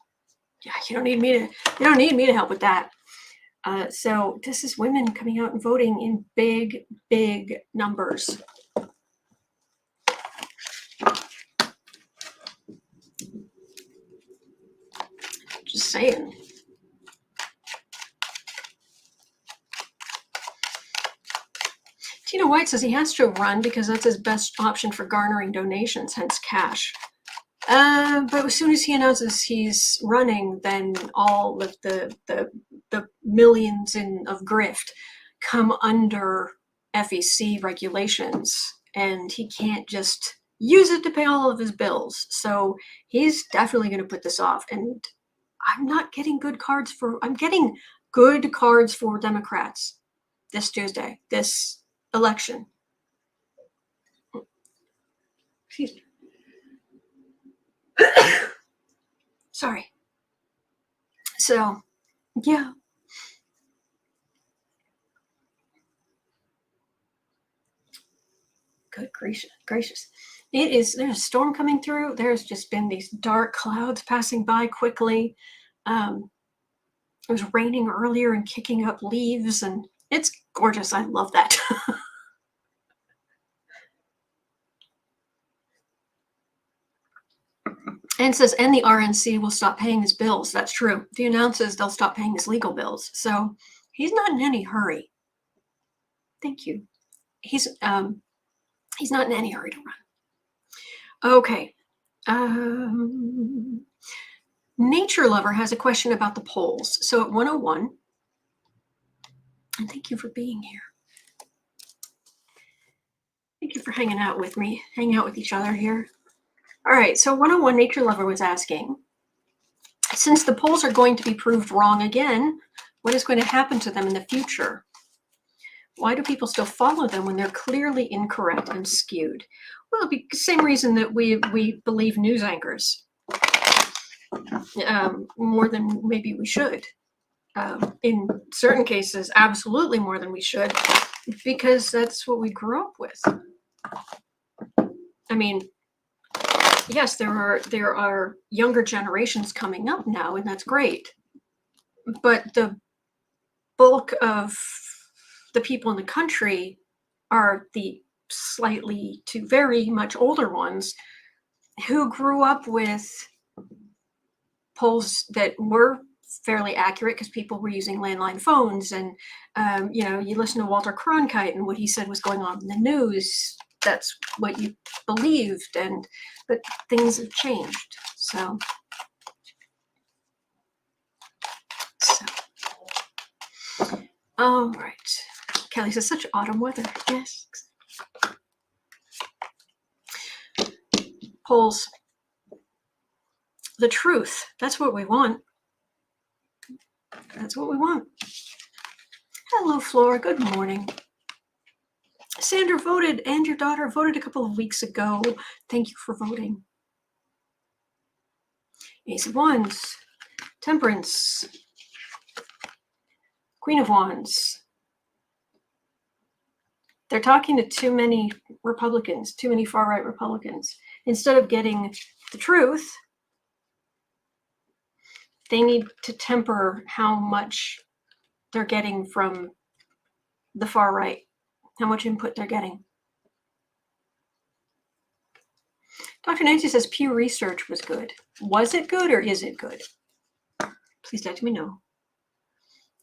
Yeah, you don't need me to help with that. So this is women coming out and voting in big, big numbers. Just saying. Tina White says he has to run because that's his best option for garnering donations, hence cash. But as soon as he announces he's running, then all of the millions of grift come under FEC regulations, and he can't just use it to pay all of his bills. So he's definitely going to put this off. And I'm getting good cards for Democrats this Tuesday, this election. Excuse me. Sorry. So, yeah. Good gracious. There's a storm coming through. There's just been these dark clouds passing by quickly. It was raining earlier and kicking up leaves, and it's gorgeous. I love that. And it says, and the RNC will stop paying his bills. That's true. If he announces they'll stop paying his legal bills. So he's not in any hurry. Thank you. He's not in any hurry to run. Okay. Nature Lover has a question about the polls. So at 101, and thank you for being here. Thank you for hanging out with me, hanging out with each other here. All right, so 101 Nature Lover was asking, since the polls are going to be proved wrong again, what is going to happen to them in the future? Why do people still follow them when they're clearly incorrect and skewed? Well, it'd be the same reason that we believe news anchors more than maybe we should. In certain cases, absolutely more than we should, because that's what we grew up with. I mean, yes, there are younger generations coming up now, and that's great. But the bulk of the people in the country are the slightly to very much older ones who grew up with polls that were fairly accurate because people were using landline phones, and you listen to Walter Cronkite and what he said was going on in the news. That's what you believed, but things have changed. So all right. Kelly says, such autumn weather. Yes. Polls. The truth. That's what we want. That's what we want. Hello, Flora. Good morning. Sandra voted, and your daughter voted a couple of weeks ago. Thank you for voting. Ace of Wands. Temperance. Queen of Wands. They're talking to too many Republicans, too many far-right Republicans. Instead of getting the truth, they need to temper how much they're getting from the far right, how much input they're getting. Dr. Nancy says Pew Research was good. Was it good or is it good? Please let me know.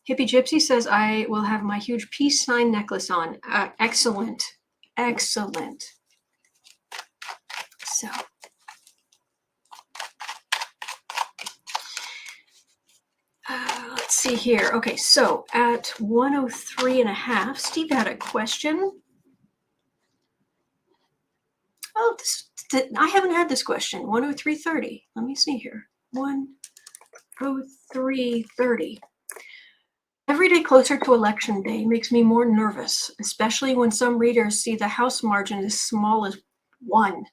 Hippie Gypsy says, I will have my huge peace sign necklace on. Excellent. Excellent. So. Let's see here. Okay, so at 103.5, Steve had a question. Oh, I haven't had this question. 103.30. Let me see here. 103.30. Every day closer to election day makes me more nervous, especially when some readers see the House margin as small as 1.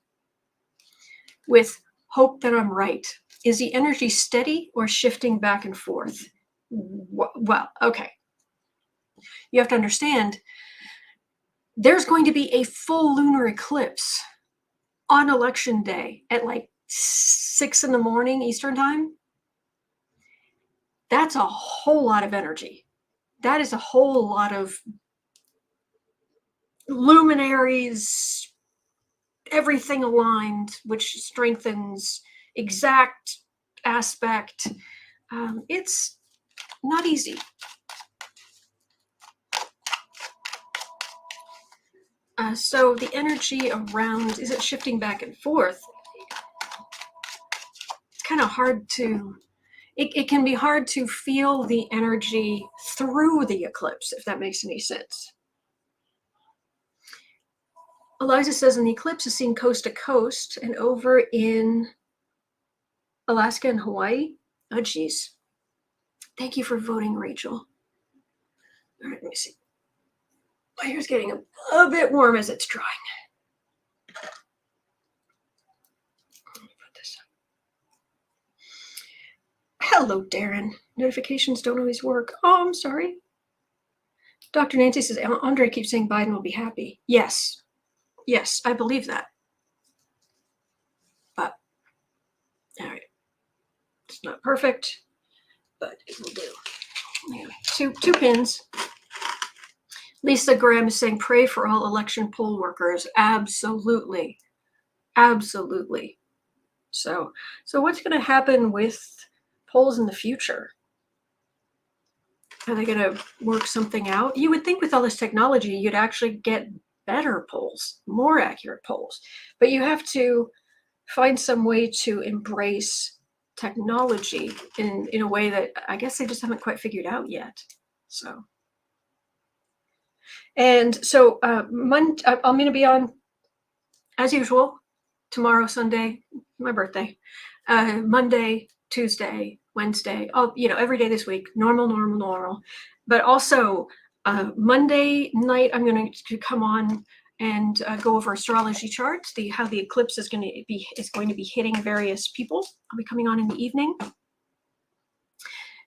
With hope that I'm right. Is the energy steady or shifting back and forth? Well, okay. You have to understand, there's going to be a full lunar eclipse on election day at like 6 in the morning Eastern time. That's a whole lot of energy. That is a whole lot of luminaries, everything aligned, which strengthens exact aspect. It's not easy. So the energy around, is it shifting back and forth? It's kind of hard to, it can be hard to feel the energy through the eclipse, if that makes any sense. Eliza says, an eclipse is seen coast to coast and over in Alaska and Hawaii. Oh, geez. Thank you for voting, Rachel. All right, let me see. My hair's getting a bit warm as it's drying. Let me put this up. Hello, Darren. Notifications don't always work. Oh, I'm sorry. Dr. Nancy says, Andre keeps saying Biden will be happy. Yes. Yes, I believe that. But, all right. It's not perfect, but it will do. Yeah. Two pins. Lisa Graham is saying, pray for all election poll workers. Absolutely. Absolutely. So what's going to happen with polls in the future? Are they going to work something out? You would think with all this technology, you'd actually get better polls, more accurate polls. But you have to find some way to embrace technology in a way that I guess they just haven't quite figured out yet. So, and so I'm going to be on, as usual, tomorrow, Sunday, my birthday, Monday, Tuesday, Wednesday, every day this week, normal. But also Monday night, I'm going to come on and go over astrology charts, how the eclipse is going to be hitting various people. I'll be coming on in the evening.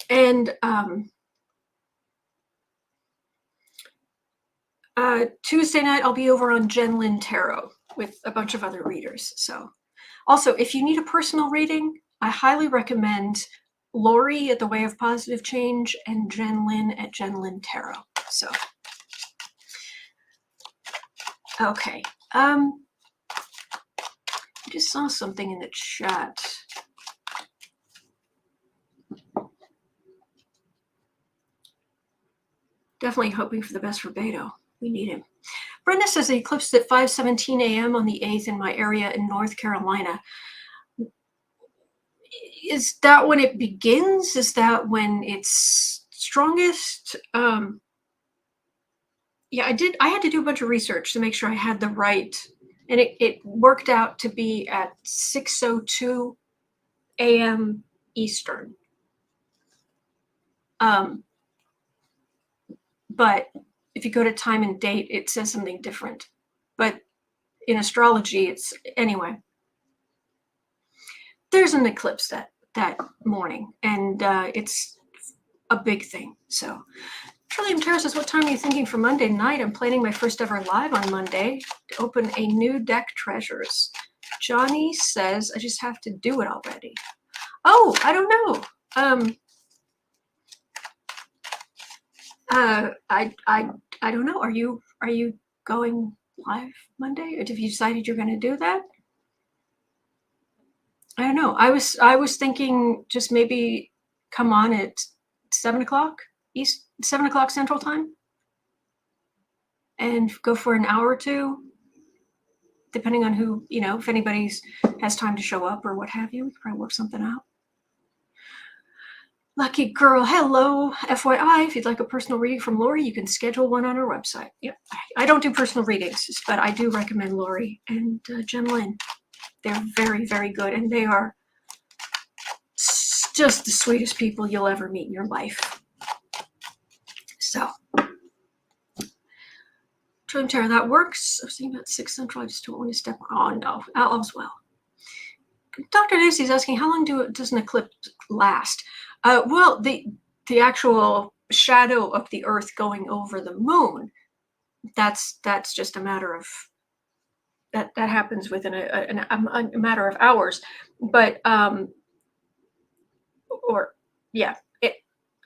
And Tuesday night, I'll be over on Jen Lin Tarot with a bunch of other readers. So also, if you need a personal reading, I highly recommend Lori at The Way of Positive Change and Jen Lin at Jen Lin Tarot. So, okay. I just saw something in the chat. Definitely hoping for the best for Beto. We need him. Brenda says the eclipse is at 5:17 a.m. on the 8th in my area in North Carolina. Is that when it begins? Is that when it's strongest? Yeah, I had to do a bunch of research to make sure I had the right, and it worked out to be at 6:02 a.m. Eastern. But if you go to time and date, it says something different. But in astrology, it's anyway. There's an eclipse that morning, and it's a big thing. So Trillium Tarot says, what time are you thinking for Monday night? I'm planning my first ever live on Monday to open a new deck treasures. Johnny says, I just have to do it already. Oh, I don't know. I don't know. Are you going live Monday? Or have you decided you're going to do that? I don't know. I was thinking just maybe come on at 7 o'clock 7 o'clock Central Time, and go for an hour or two, depending on who, if anybody has time to show up or what have you. We could probably work something out. Lucky girl, hello. FYI, if you'd like a personal reading from Lori, you can schedule one on our website. Yep. I don't do personal readings, but I do recommend Lori and Jen Lin. They're very, very good, and they are just the sweetest people you'll ever meet in your life. So, Trillium Tarot, that works. I was thinking about 6 Central. I just don't want to step on. Oh, no, all is well. Dr. Nancy's asking, how long does an eclipse last? Well, the actual shadow of the Earth going over the moon, that's just a matter of that happens within a matter of hours. But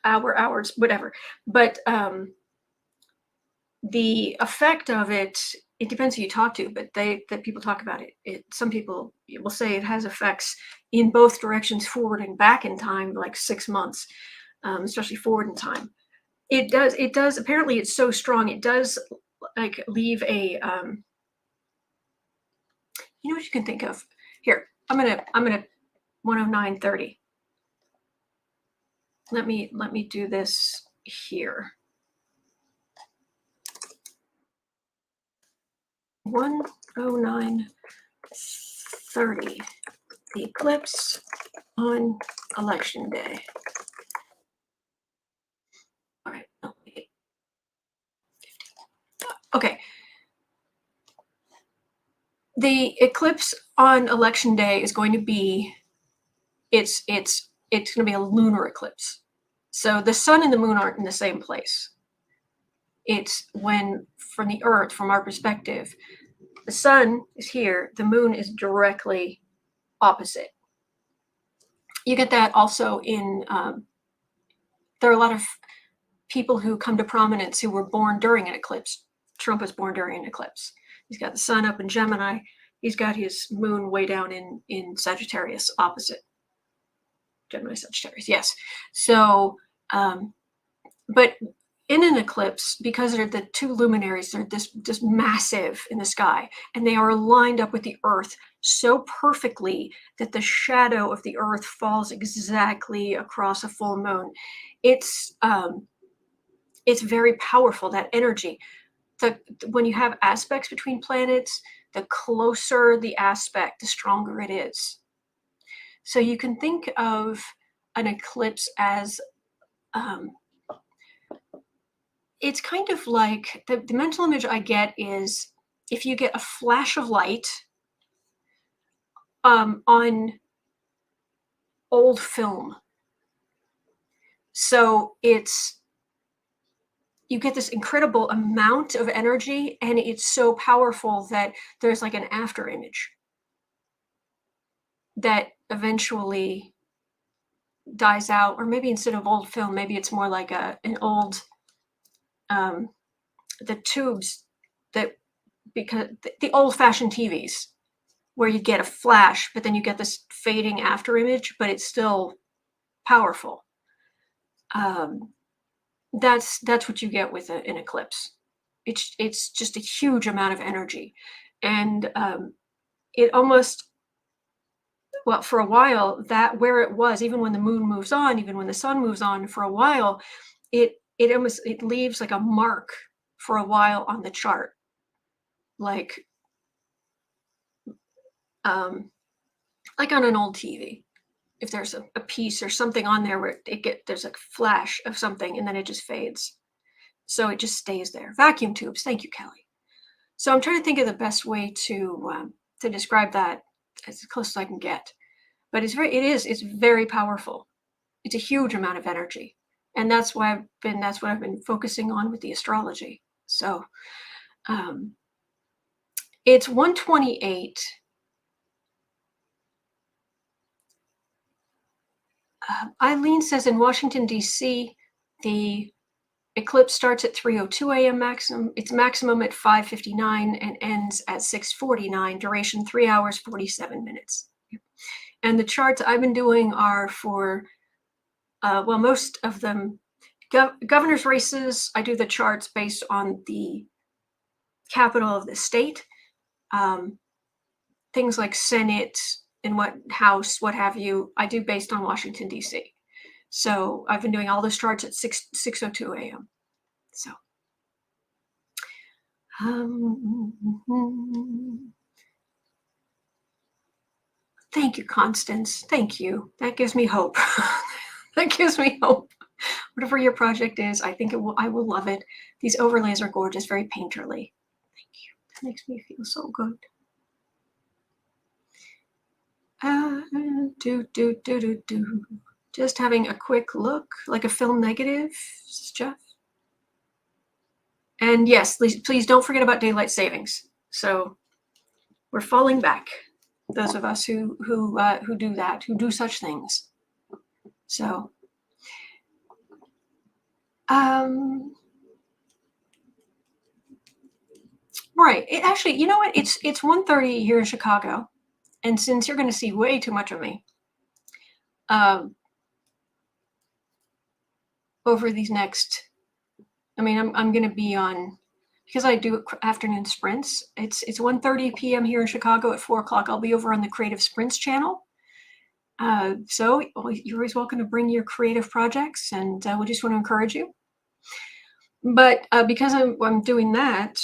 hours, whatever. But the effect of it depends who you talk to, but that people talk about it. Some people will say it has effects in both directions, forward and back in time, like 6 months, especially forward in time. It does. Apparently, it's so strong. It does like leave a. You know what you can think of? Here, I'm gonna 109:30. Let me do this here. 109:30. The eclipse on election day. All right. Okay. The eclipse on election day is going to be, it's going to be a lunar eclipse. So the sun and the moon aren't in the same place. It's when, from the Earth, from our perspective, the sun is here, the moon is directly opposite. You get that also in, there are a lot of people who come to prominence who were born during an eclipse. Trump was born during an eclipse. He's got the sun up in Gemini. He's got his moon way down in Sagittarius, opposite. Gemini, Sagittarius, yes. So, but in an eclipse, because they're the two luminaries, they're this massive in the sky, and they are lined up with the Earth so perfectly that the shadow of the Earth falls exactly across a full moon. It's very powerful, that energy. When you have aspects between planets, the closer the aspect, the stronger it is. So you can think of an eclipse as, it's kind of like, the mental image I get is if you get a flash of light on old film. So you get this incredible amount of energy, and it's so powerful that there's like an after image that eventually dies out. Or maybe instead of old film, maybe it's more like an old, the tubes that, because the old-fashioned TVs where you get a flash, but then you get this fading after image, but it's still powerful. That's what you get with an eclipse. It's just a huge amount of energy, and it almost, well, for a while, that where it was, even when the moon moves on, even when the sun moves on, for a while, it leaves like a mark for a while on the chart, like on an old TV. If there's a piece or something on there where there's a flash of something, and then it just fades. So it just stays there. Vacuum tubes. Thank you, Kelly. So I'm trying to think of the best way to describe that as close as I can get. But it's very powerful. It's a huge amount of energy. And that's what I've been focusing on with the astrology. So it's 1:28. Eileen says in Washington, D.C., the eclipse starts at 3:02 a.m. maximum. It's maximum at 5:59 and ends at 6:49. Duration 3 hours, 47 minutes. And the charts I've been doing are for, most of them, governor's races. I do the charts based on the capital of the state. Things like Senate and what House, what have you, I do based on Washington, D.C. So I've been doing all those charts at 6:02 a.m. So thank you, Constance. Thank you. That gives me hope. That gives me hope. Whatever your project is, I think I will love it. These overlays are gorgeous, very painterly. Thank you. That makes me feel so good. Just having a quick look, like a film negative, Jeff. And yes, please don't forget about daylight savings. So we're falling back, those of us who do that, who do such things. So, right. Actually, you know what? It's 1:30 here in Chicago, and since you're going to see way too much of me, over these next, I'm going to be on, because I do afternoon sprints. It's 1:30 p.m. here in Chicago. At 4 o'clock, I'll be over on the Creative Sprints channel. So you're always welcome to bring your creative projects, and we just want to encourage you. But because I'm doing that,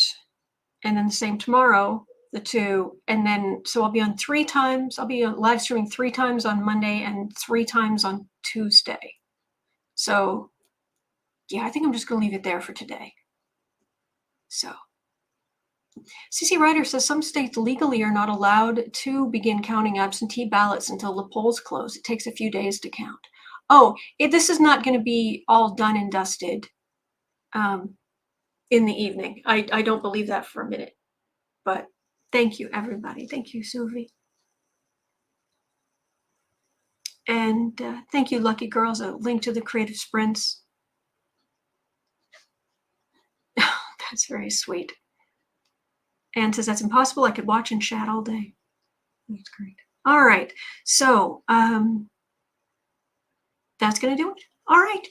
and then the same tomorrow, the two, and then so I'll be on 3 times. I'll be live streaming 3 times on Monday and 3 times on Tuesday. So yeah, I think I'm just going to leave it there for today. So CC Ryder says some states legally are not allowed to begin counting absentee ballots until the polls close. It takes a few days to count. Oh, this is not going to be all done and dusted in the evening. I don't believe that for a minute, but Thank you, everybody. Thank you, Suvi. And thank you, Lucky Girls. A link to the creative sprints. That's very sweet. Anne says, that's impossible. I could watch and chat all day. That's great. All right. So that's going to do it. All right.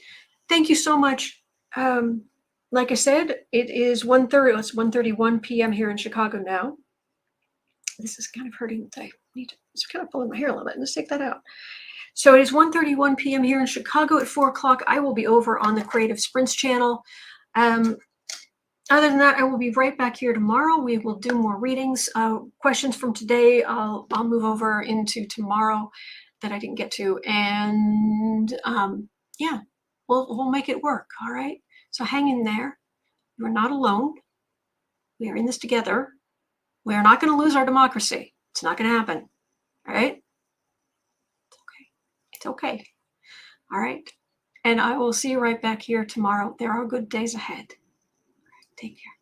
Thank you so much. Like I said, it is 1:30. It's 1:31 p.m. here in Chicago now. This is kind of hurting. It's kind of pulling my hair a little bit. Let's take that out. So it is 1:31 p.m. here in Chicago. At 4 o'clock, I will be over on the Creative Sprints channel. Other than that, I will be right back here tomorrow. We will do more readings. Questions from today, I'll move over into tomorrow that I didn't get to. And yeah, we'll make it work, all right? So hang in there. You are not alone. We are in this together. We are not going to lose our democracy. It's not going to happen, all right? It's okay. It's okay. All right. And I will see you right back here tomorrow. There are good days ahead. Take care.